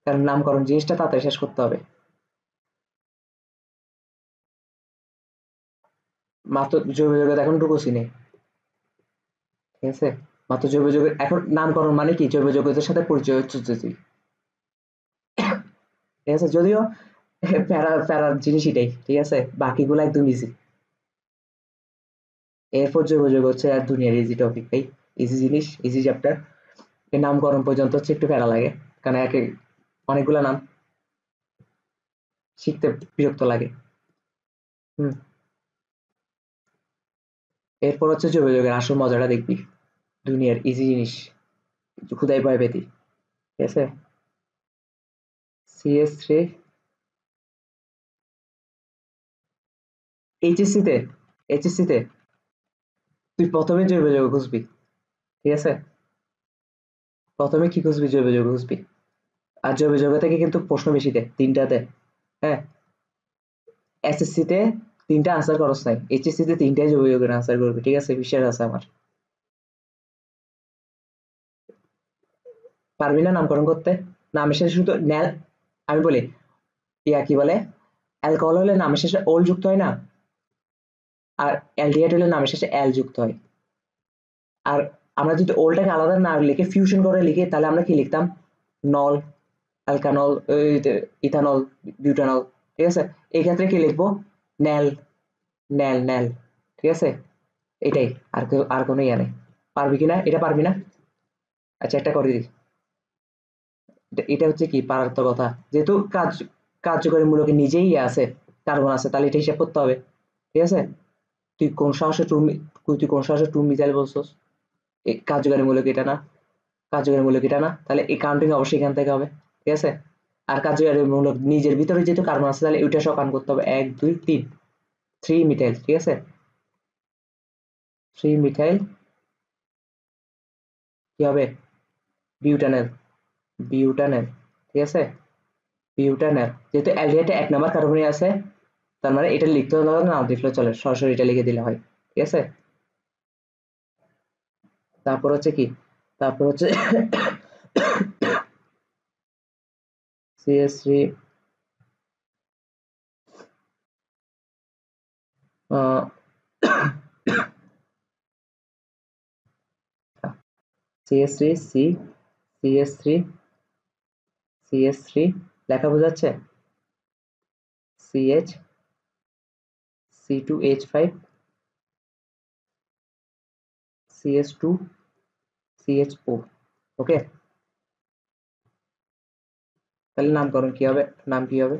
কারণ নামকরণ জিনিসটা তাড়াতাড়ি শেষ করতে হবে। মাত্র জৈব যৌগের এখন ঢুকোছি নেই। ঠিক আছে, মাত্র জৈব যৌগের এখন নামকরণ মানে কি? জৈব যৌগের সাথে পরিচয় হচ্ছে তুই। ঠিক আছে, যদিও প্যারার জিনিস এটাই। ঠিক আছে, বাকিগুলো একদম ইজি। এরপর জৈব যৌগ হচ্ছে আর দুনিয়ার ইজি টপিক, ভাই ইজি জিনিস, ইজি চ্যাপ্টার। এর নামকরণ পর্যন্ত হচ্ছে একটু প্যারা লাগে, কারণ অনেকগুলা নাম শিখতে বিরক্ত লাগে। হুম, এরপর হচ্ছে জৈব যৌগের আসল মজাটা দেখবি, দুনিয়ার ইজি জিনিস, খুদাই ভয় পেতি। ঠিক আছে, CH3 এইচএসসি তে, এইচএসসি তে তুই প্রথমে জৈব যৌগ খুঁজবি। ঠিক আছে, প্রথমে কি খুঁজবি? জৈব যৌগ খুঁজবি। আর জৈব যৌগ থেকে কিন্তু প্রশ্ন বেশি দেয়, 3টাতে। হ্যাঁ, এসএসসি তে 3টা আনসার খরচ নাই, এইচএসসি তে 3টাই জৈব যৌগের আনসার করবি। ঠিক আছে, বিশ্বাস আছে আমার। পারবি না নামকরণ করতে? নামের শেষে শুধু ন্যাল, আমি বলি, কি বলে, অ্যালকোহল হলে নামের শেষে ওল যুক্ত হয় না, আর অ্যালডিহাইড হলে নামের শেষে অ্যাল যুক্ত হয়। আর আমরা যদি ওলটাকে আলাদা না লিখে ফিউশন করে লিখি, তাহলে আমরা কি লিখতাম? নল, অ্যালকানল, ইথানল, বিউটানল। ঠিক আছে, এই ক্ষেত্রে কি লিখবো? ন্যাল, ন্যাল। ঠিক আছে, এটাই, আর কোনো ইয়া নেই। পারবি কিনা? এটা পারবি না? আচ্ছা, একটা করে দিই। এটা হচ্ছে কি পারার তো কথা, যেহেতু কার্যকরী মূলকে নিজেই ইয়ে আছে, কার্বন আছে, তাহলে এটা হিসাব করতে হবে। ঠিক আছে, তুই কোন সাহসে তুই কোন সাহসে টু মিসাইল বলছস? এই কার্যকরী মূলক এটা না, কার্যকরী মূলক এটা না, তাহলে এই কাউন্টিং অবশ্যই এখান থেকে হবে। ঠিক আছে, আর কার্যকরী মূলক নিজের ভিতরে যেহেতু কার্বন আছে, তাহলে ওইটা সব কাউন্ট করতে হবে। 1 2 3, 3 মিথাইল। ঠিক আছে, 3 মিথাইল কি হবে? Butanal, butanal. ঠিক আছে, বিউটানেল, যেহেতু অ্যালডিহাইডে 1 নাম্বার কার্বনই আছে, তার মানে এটা লিখতে হবে না, লিখলেও চলে, সরাসরি এটা লিখে দিলে হয়। ঠিক আছে। তারপর হচ্ছে কি, তারপর হচ্ছে CH3 CH3 C CH3 CH3 লেখা বোঝাচ্ছে, CH C2H5 CH2 CHO। ওকে, তাহলে নামকরণ কি হবে, নাম কি হবে,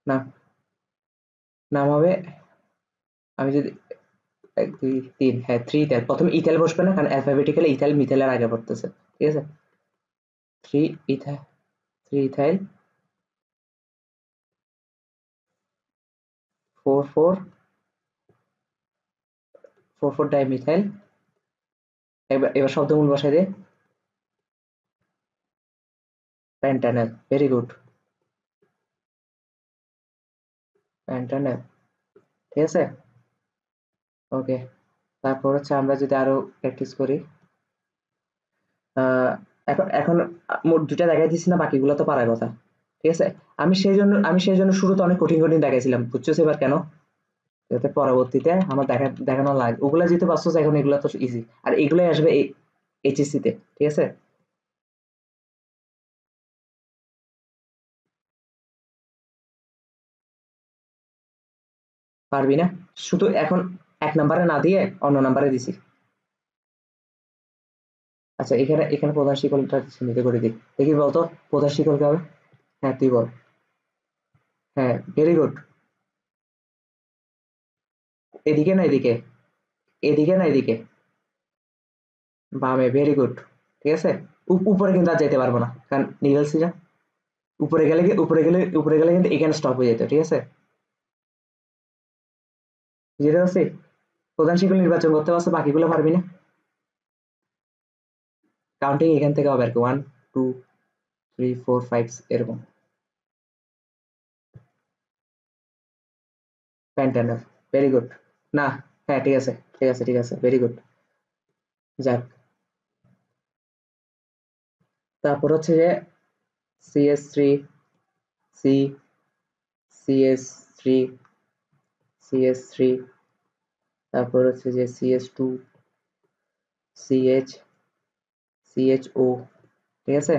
নাম নাম হবে, আমি যদি 1 2 3, হ্যাঁ 3 ইথাইল, প্রথমে ইথাইল বসবে না, কারণ অ্যালফাবেটিক্যালি ইথাইল মিথাইলের আগে পড়তেছে, ঠিক আছে। 3 ইথাইল 3 ইথাইল 4 4 4 4 ডাইমিথাইল। এবার শব্দমূল বসাই দে, প্যান্টানেল, ভেরি গুড, প্যান্টানেল, ঠিক আছে। ওকে, তারপর হচ্ছে আমরা যদি আরো প্র্যাকটিস করি, এখন এখন মোট 2টা দেখাই দিছি না, বাকিগুলো তো পারার কথা, ঠিক আছে। আমি সেই জন্য শুরুতে অনেক কঠিন কঠিন দেখাইছিলাম, বুঝছো এবার কেন, যাতে পরবর্তীতে আমার দেখানো লাগে, ওগুলা যেহেতু পারছোস এখন এগুলা তো ইজি, আর এগুলাই আসবে এইচএসসি তে, ঠিক আছে। পারবি না, শুধু এখন 1 নাম্বারে না দিয়ে অন্য নাম্বারে দিছি। আচ্ছা, এখানে এখানে প্রধান শিকলটা চিহ্নিত করে দিই, দেখি বলতো প্রধান শিকল কে হবে, হ্যাঁ তুই বল, হ্যাঁ ভেরি গুড, এদিকে না এদিকে, এদিকে না এদিকে, বামে, ভেরি গুড, ঠিক আছে। উপরে কিন্তু আর যেতে পারবো না, কারণ নিগেল সিরা উপরে গেলে কিন্তু এখানে স্টপ হয়ে যেত, ঠিক আছে। যেতে পারছি, প্রধান শিকল নির্বাচন করতে পারছো, বাকিগুলো পারবি না। কাউন্টিং এখান থেকে হবে আর কি, 1 2 3 4 5 এরকম, প্যান্টানাল, ভেরি গুড, না, হ্যাঁ ঠিক আছে ঠিক আছে ঠিক আছে, ভেরি গুড, যাক। তারপর হচ্ছে যে CS3 C CS3 CS3, তারপর হচ্ছে যে CS2 CH CHO, ঠিক আছে।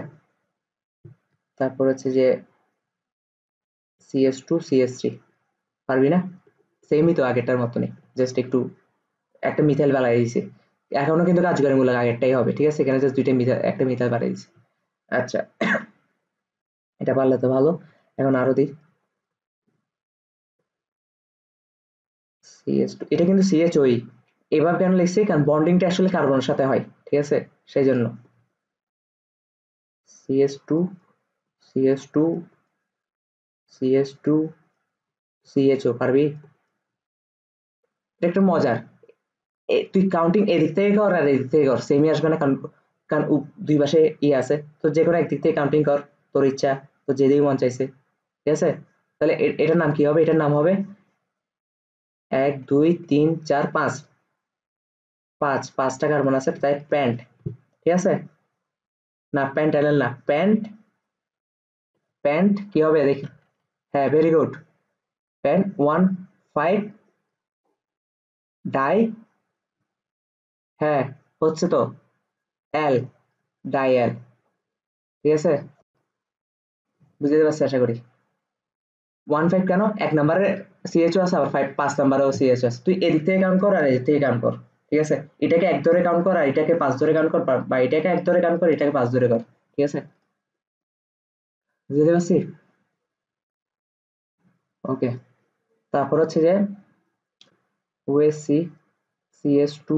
তারপর হচ্ছে যে CS2 CH3, পারবি না, সেমই তো আগেরটার মতনই, জাস্ট একটু একটা মিথাইল বাড়াই দিয়েছি, এখনো কিন্তু কার্যকারীমূলক আগেরটাই হবে, ঠিক আছে, এখানে জাস্ট দুইটা মিথাইল, একটা মিথাইল বাড়াই দিয়েছি। আচ্ছা, এটা পারলে তো ভালো, এখন আরো দিই, CH2, এটা কিন্তু CHOই, এভাবে কেন লিখছি, কারণ বন্ডিংটা আসলে কার্বনের সাথে হয়, ঠিক আছে, সেই জন্য। CH2 CH2 CH2 CHO, পারবি, এটা একটু মজার, তুই কাউন্টিং এদিক থেকে কর আর এদিক থেকে কর, সেমই আসবে না, কারণ কারণ দুই পাশে আছে, তো যে কোনো একদিক থেকে কাউন্টিং কর, তোর ইচ্ছা, তো যেদিকে মন চাইছে, ঠিক আছে। তাহলে এটার নাম কি হবে, এটার নাম হবে 1 2 3 4 5, 5টা কার্বন আছে, তাই প্যান্ট, ঠিক আছে। না প্যান্টানেল না, প্যান্ট, প্যান্ট কি হবে দেখি, হ্যাঁ ভেরি গুড, প্যান্ট 1 5 ডাই, হ্যাঁ হচ্ছে তো, এল, ডাই এল, ঠিক আছে, বুঝতে পারছি আশা করি। 1 5 কেন, 1 নাম্বারে সিএচও আছে, আবার 5 নাম্বারেও সিএচ আছে, তুই এদিক থেকে কাউন্ট কর আর এদিক থেকে কাউন্ট কর, ঠিক আছে। এটাকে 1 ধরে কাউন্ট কর আর এটাকে 5 ধরে কাউন্ট কর, বা এটাকে 1 ধরে কাউন্ট কর, এটাকে 5 ধরে কর, ঠিক আছে, বুঝতে পারছি। ওকে, তারপর হচ্ছে যে OSC CS2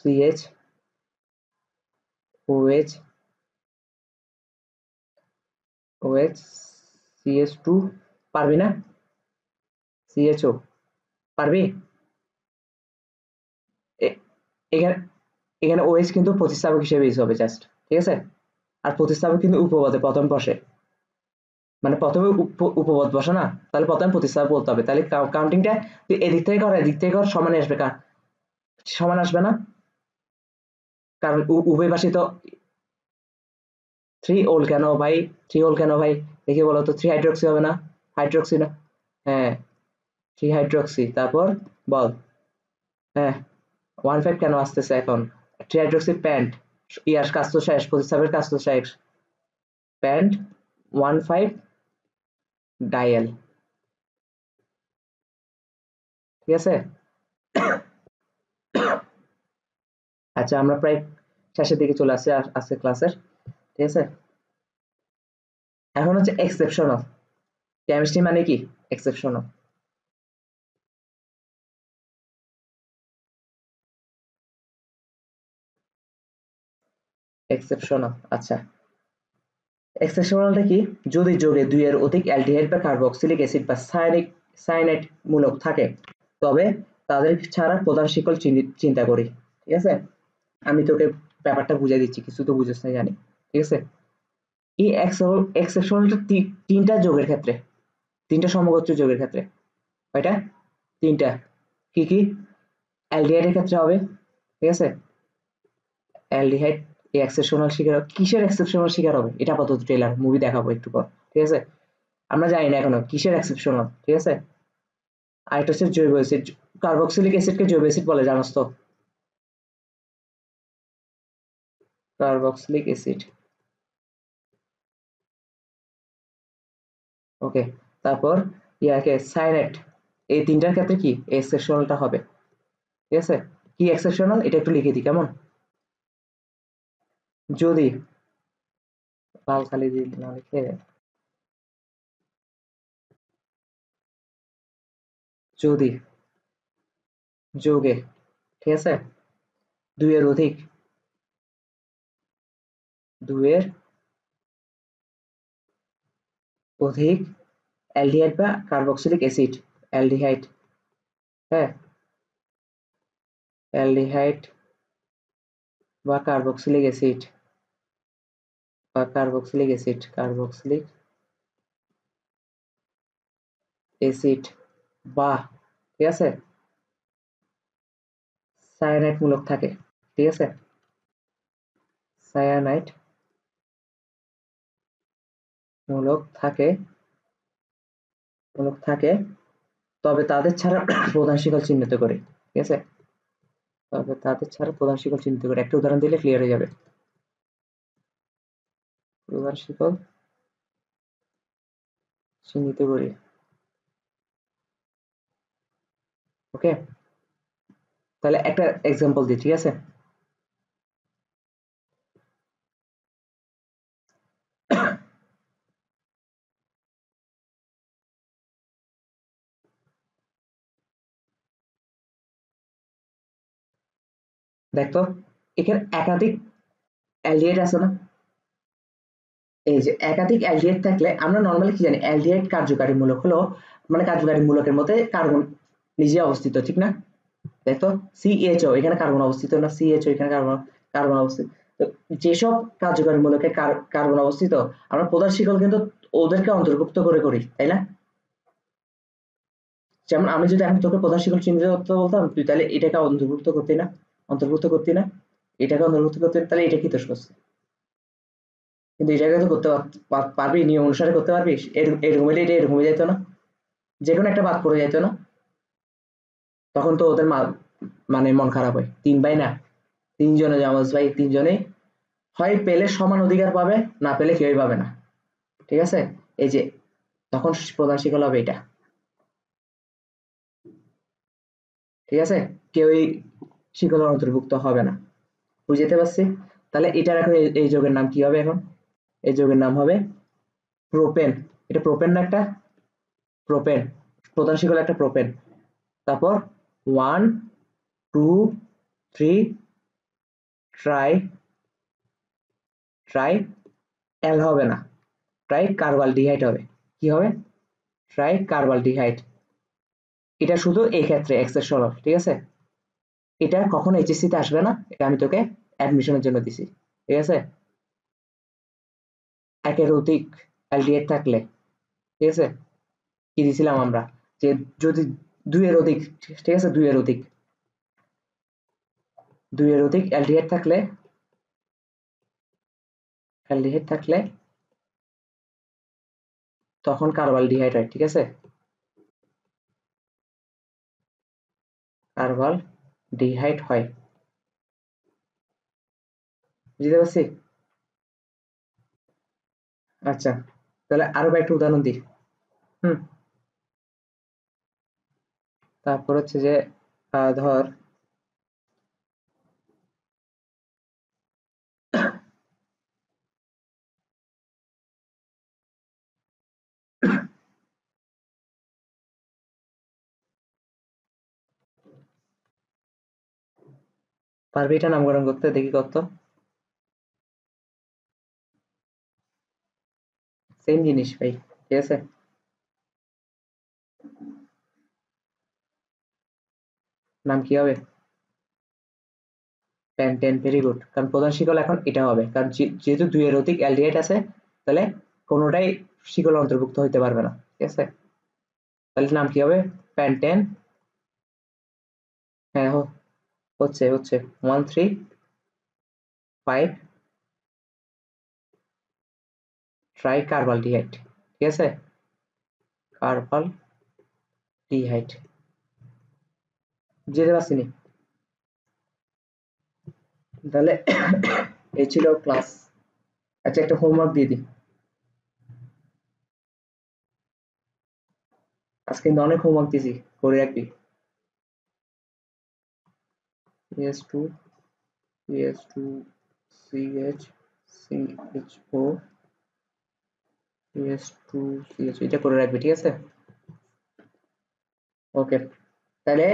CH OH OH CS2, পারবি না, CHO, পারবি, এখানে এখানে OH কিন্তু প্রতিস্থাপক হিসেবে ইউজ হবে জাস্ট, ঠিক আছে, আর প্রতিস্থাপক কিন্তু উপপদে প্রথম বসে, মানে প্রথমে উপপদ বসে না, তাহলে প্রথমে প্রতিস্থাপক বলতে হবে, তাহলে কাউন্টিংটা তুই এদিক থেকে কর এদিক থেকে কর সমানে আসবে, সমান আসবে না, কারণ উভয় পাশে তো 3 ওল কেন ভাই, 3 ওল কেন ভাই, দেখে বলো তো, 3 হাইড্রোক্সি হবে না, হাইড্রোক্সি না, হ্যাঁ 3 হাইড্রোক্সি, তারপর বল, হ্যাঁ 1,5 কেন আসতেছে এখন, 3 হাইড্রোক্সি প্যান্ট, ইয়ার কাজ তো শেষ, প্রতিস্থাপের কাজ তো শেষ, প্যান্ট 1,5 ডাইয়েল, ঠিক আছে। আচ্ছা আমরা প্রায় শেষের দিকে চলে আসছি আজকে ক্লাসের, ঠিক আছে। এখন হচ্ছে এক্সেপশনাল, কেমিস্ট্রি মানে কি এক্সেপশনাল, এক্সেপশনাল, আচ্ছা এক্সেপশনালটা কি, যদি যোগে 2 এর অধিক অ্যালডিহাইড বা কার্বক্সিলিক অ্যাসিড বা সায়ানাইড মূলক থাকে, তবে তাদের ছাড়া প্রধান শিকল চিন্তা করি, ঠিক আছে। আমি তোকে ব্যাপারটা বুঝাই দিচ্ছি, কিছু তো বুঝছ না জানি, ঠিক আছে। এই এক্সেপশনালটা 3টা যোগের ক্ষেত্রে, 3টা সমগোত্র যোগের ক্ষেত্রে, কয়টা, 3টা, কি কি, অ্যালডিহাইডের ক্ষেত্রে হবে, ঠিক আছে, অ্যালডিহাইড এক্সেপশনাল শিকার, কিসের এক্সেপশনাল শিকার হবে এটা আপাতত ট্রেলার মুভি দেখাবো একটু পর, ঠিক আছে, আমরা জানি না এখনো কিসের এক্সেপশনাল, ঠিক আছে। আরেকটা হচ্ছে জৈব অ্যাসিড, কার্বক্সিলিক অ্যাসিডকে জৈব অ্যাসিড বলে, জানোস তো, কার্বক্সিলিক অ্যাসিড, ওকে। তারপর ইয়াকে সায়ানাইড, এই 3টার ক্ষেত্রে কি এক্সেপশনালটা হবে, ঠিক আছে। কি এক্সেপশনাল এটা একটু লিখে দিই কেমন, যদি লাল কালি দিয়ে না লিখে, যদি যোগে, ঠিক আছে, 2 এর অধিক, 2 এর অধিক অ্যালডিহাইড বা কার্বক্সিলিক অ্যাসিড, অ্যালডিহাইড, হ্যাঁ অ্যালডিহাইড বা কার্বক্সিলিক অ্যাসিড বা কার্বক্সিলিক অ্যাসিড, কার্বক্সিলিক অ্যাসিড বা, ঠিক আছে, সায়ানাইড মূলক থাকে, ঠিক আছে, সায়ানাইড মূলক থাকে, মূলক থাকে, তবে তাদের ছাড়া প্রধান শিকল চিহ্নিত করে, ঠিক আছে, তবে তাদের ছাড়া প্রধান শিকল চিহ্নিত করে, একটা উদাহরণ দিলে ক্লিয়ার হয়ে যাবে, প্রধান শিকল চিহ্নিত করি, ওকে। তাহলে একটা এক্সাম্পল দিই, ঠিক আছে, দেখতো এখানে একাধিক অ্যালডিহাইড আছে না, এই যে একাধিক অ্যালডিহাইড থাকলে আমরা নর্মালি কি জানি, অ্যালডিহাইড কার্যকারী মূলক হলো, মানে কার্যকারী মূলকের মধ্যে কার্বন নিজে অবস্থিত, ঠিক না, দেখতো সিএইচও এখানে কার্বন অবস্থিত না, সিএইচও এখানে কার্বন কার্বন অবস্থিত, তো যেসব কার্যকারী মূলকে কার্বন অবস্থিত, আমরা প্রধান শিকল কিন্তু ওদেরকে অন্তর্ভুক্ত করে করি, তাই না। যেমন আমি যদি এখন তোকে প্রধান শিকল চিহ্নিত করতে বলতাম, তুই তাহলে এটাকে অন্তর্ভুক্ত করতি না, অন্তর্ভুক্ত করতি না, এটাকে অন্তর্ভুক্ত করতে, তাহলে এটা কি দোষ করছে, কিন্তু এটাকে তো করতে পারবি, নিয়ম অনুসারে করতে পারবি, এরকম হলে এটা এরকমই যাইতো না, যে কোনো একটা বাদ পড়ে যাইতো না, তখন তো ওদের মানে মন খারাপ হয়, 3 ভাই না, 3 জনে জামাজ ভাই, 3 জনেই হয় পেলে সমান অধিকার পাবে, না পেলে কেউই পাবে না, ঠিক আছে, এই যে তখন প্রধান শিকল হবে এটা, ঠিক আছে, কেউই শিকলের অন্তর্ভুক্ত হবে না, বুঝতে পারছি। তাহলে এটার এখন এই যোগের নাম কি হবে, এখন এই যোগের নাম হবে প্রোপেন, এটা প্রোপেন না একটা, প্রোপেন, প্রধান শিকল একটা প্রোপেন, তারপর 1 2 3 ট্রাই, ট্রাই অ্যাল হবে না, ট্রাই কার্বালডিহাইড হবে, কি হবে, ট্রাই কার্বালডিহাইড, এটা শুধু এই ক্ষেত্রে এক্সেপশনাল, ঠিক আছে, এটা কখনো এইচএসসি তে আসবে না, এটা আমি তোকে অ্যাডমিশনের জন্য দিছি, ঠিক আছে। একের অধিক অ্যালডিহাইড থাকলে ঠিক আছে? কি দিছিলাম আমরা, যে যদি দুইয়ের অধিক, ঠিক আছে, দুইয়ের অধিক অ্যালডিহাইড থাকলে তখন কার্বালডিহাইড হয়, ঠিক আছে? কার্বালডিহাইড হয়, বুঝতে পারছি? আচ্ছা, তাহলে আরো একটা উদাহরণ দিই। হুম, তারপর হচ্ছে যে ধর পারবি এটা নামকরণ করতে, দেখি কত। সেম জিনিস ভাই, ঠিক আছে? নাম কি হবে? Pentane, very good. কারণ প্রধান শিকল এখন এটা হবে, কারণ যেহেতু দুইয়ের অধিক অ্যালডিহাইড আছে, তাহলে কোনোটাই শিকল অন্তর্ভুক্ত হইতে পারবে না, ঠিক আছে? তাহলে নাম কি হবে? প্যান্টেন। হ্যাঁ, হচ্ছে হচ্ছে 135 ট্রাই কার্বালডিহাইড, ঠিক আছে? কার্বালডিহাইড, যেতে পারছি নি। তাহলে এই ছিল ক্লাস। আচ্ছা, একটা হোমওয়ার্ক দিয়ে দিই। আজকে কিন্তু অনেক হোমওয়ার্ক দিয়েছি, করে রাখবি। PS2 PS2 CH PS2 CH, এটা করে রাখবি, ঠিক আছে? ওকে, তাহলে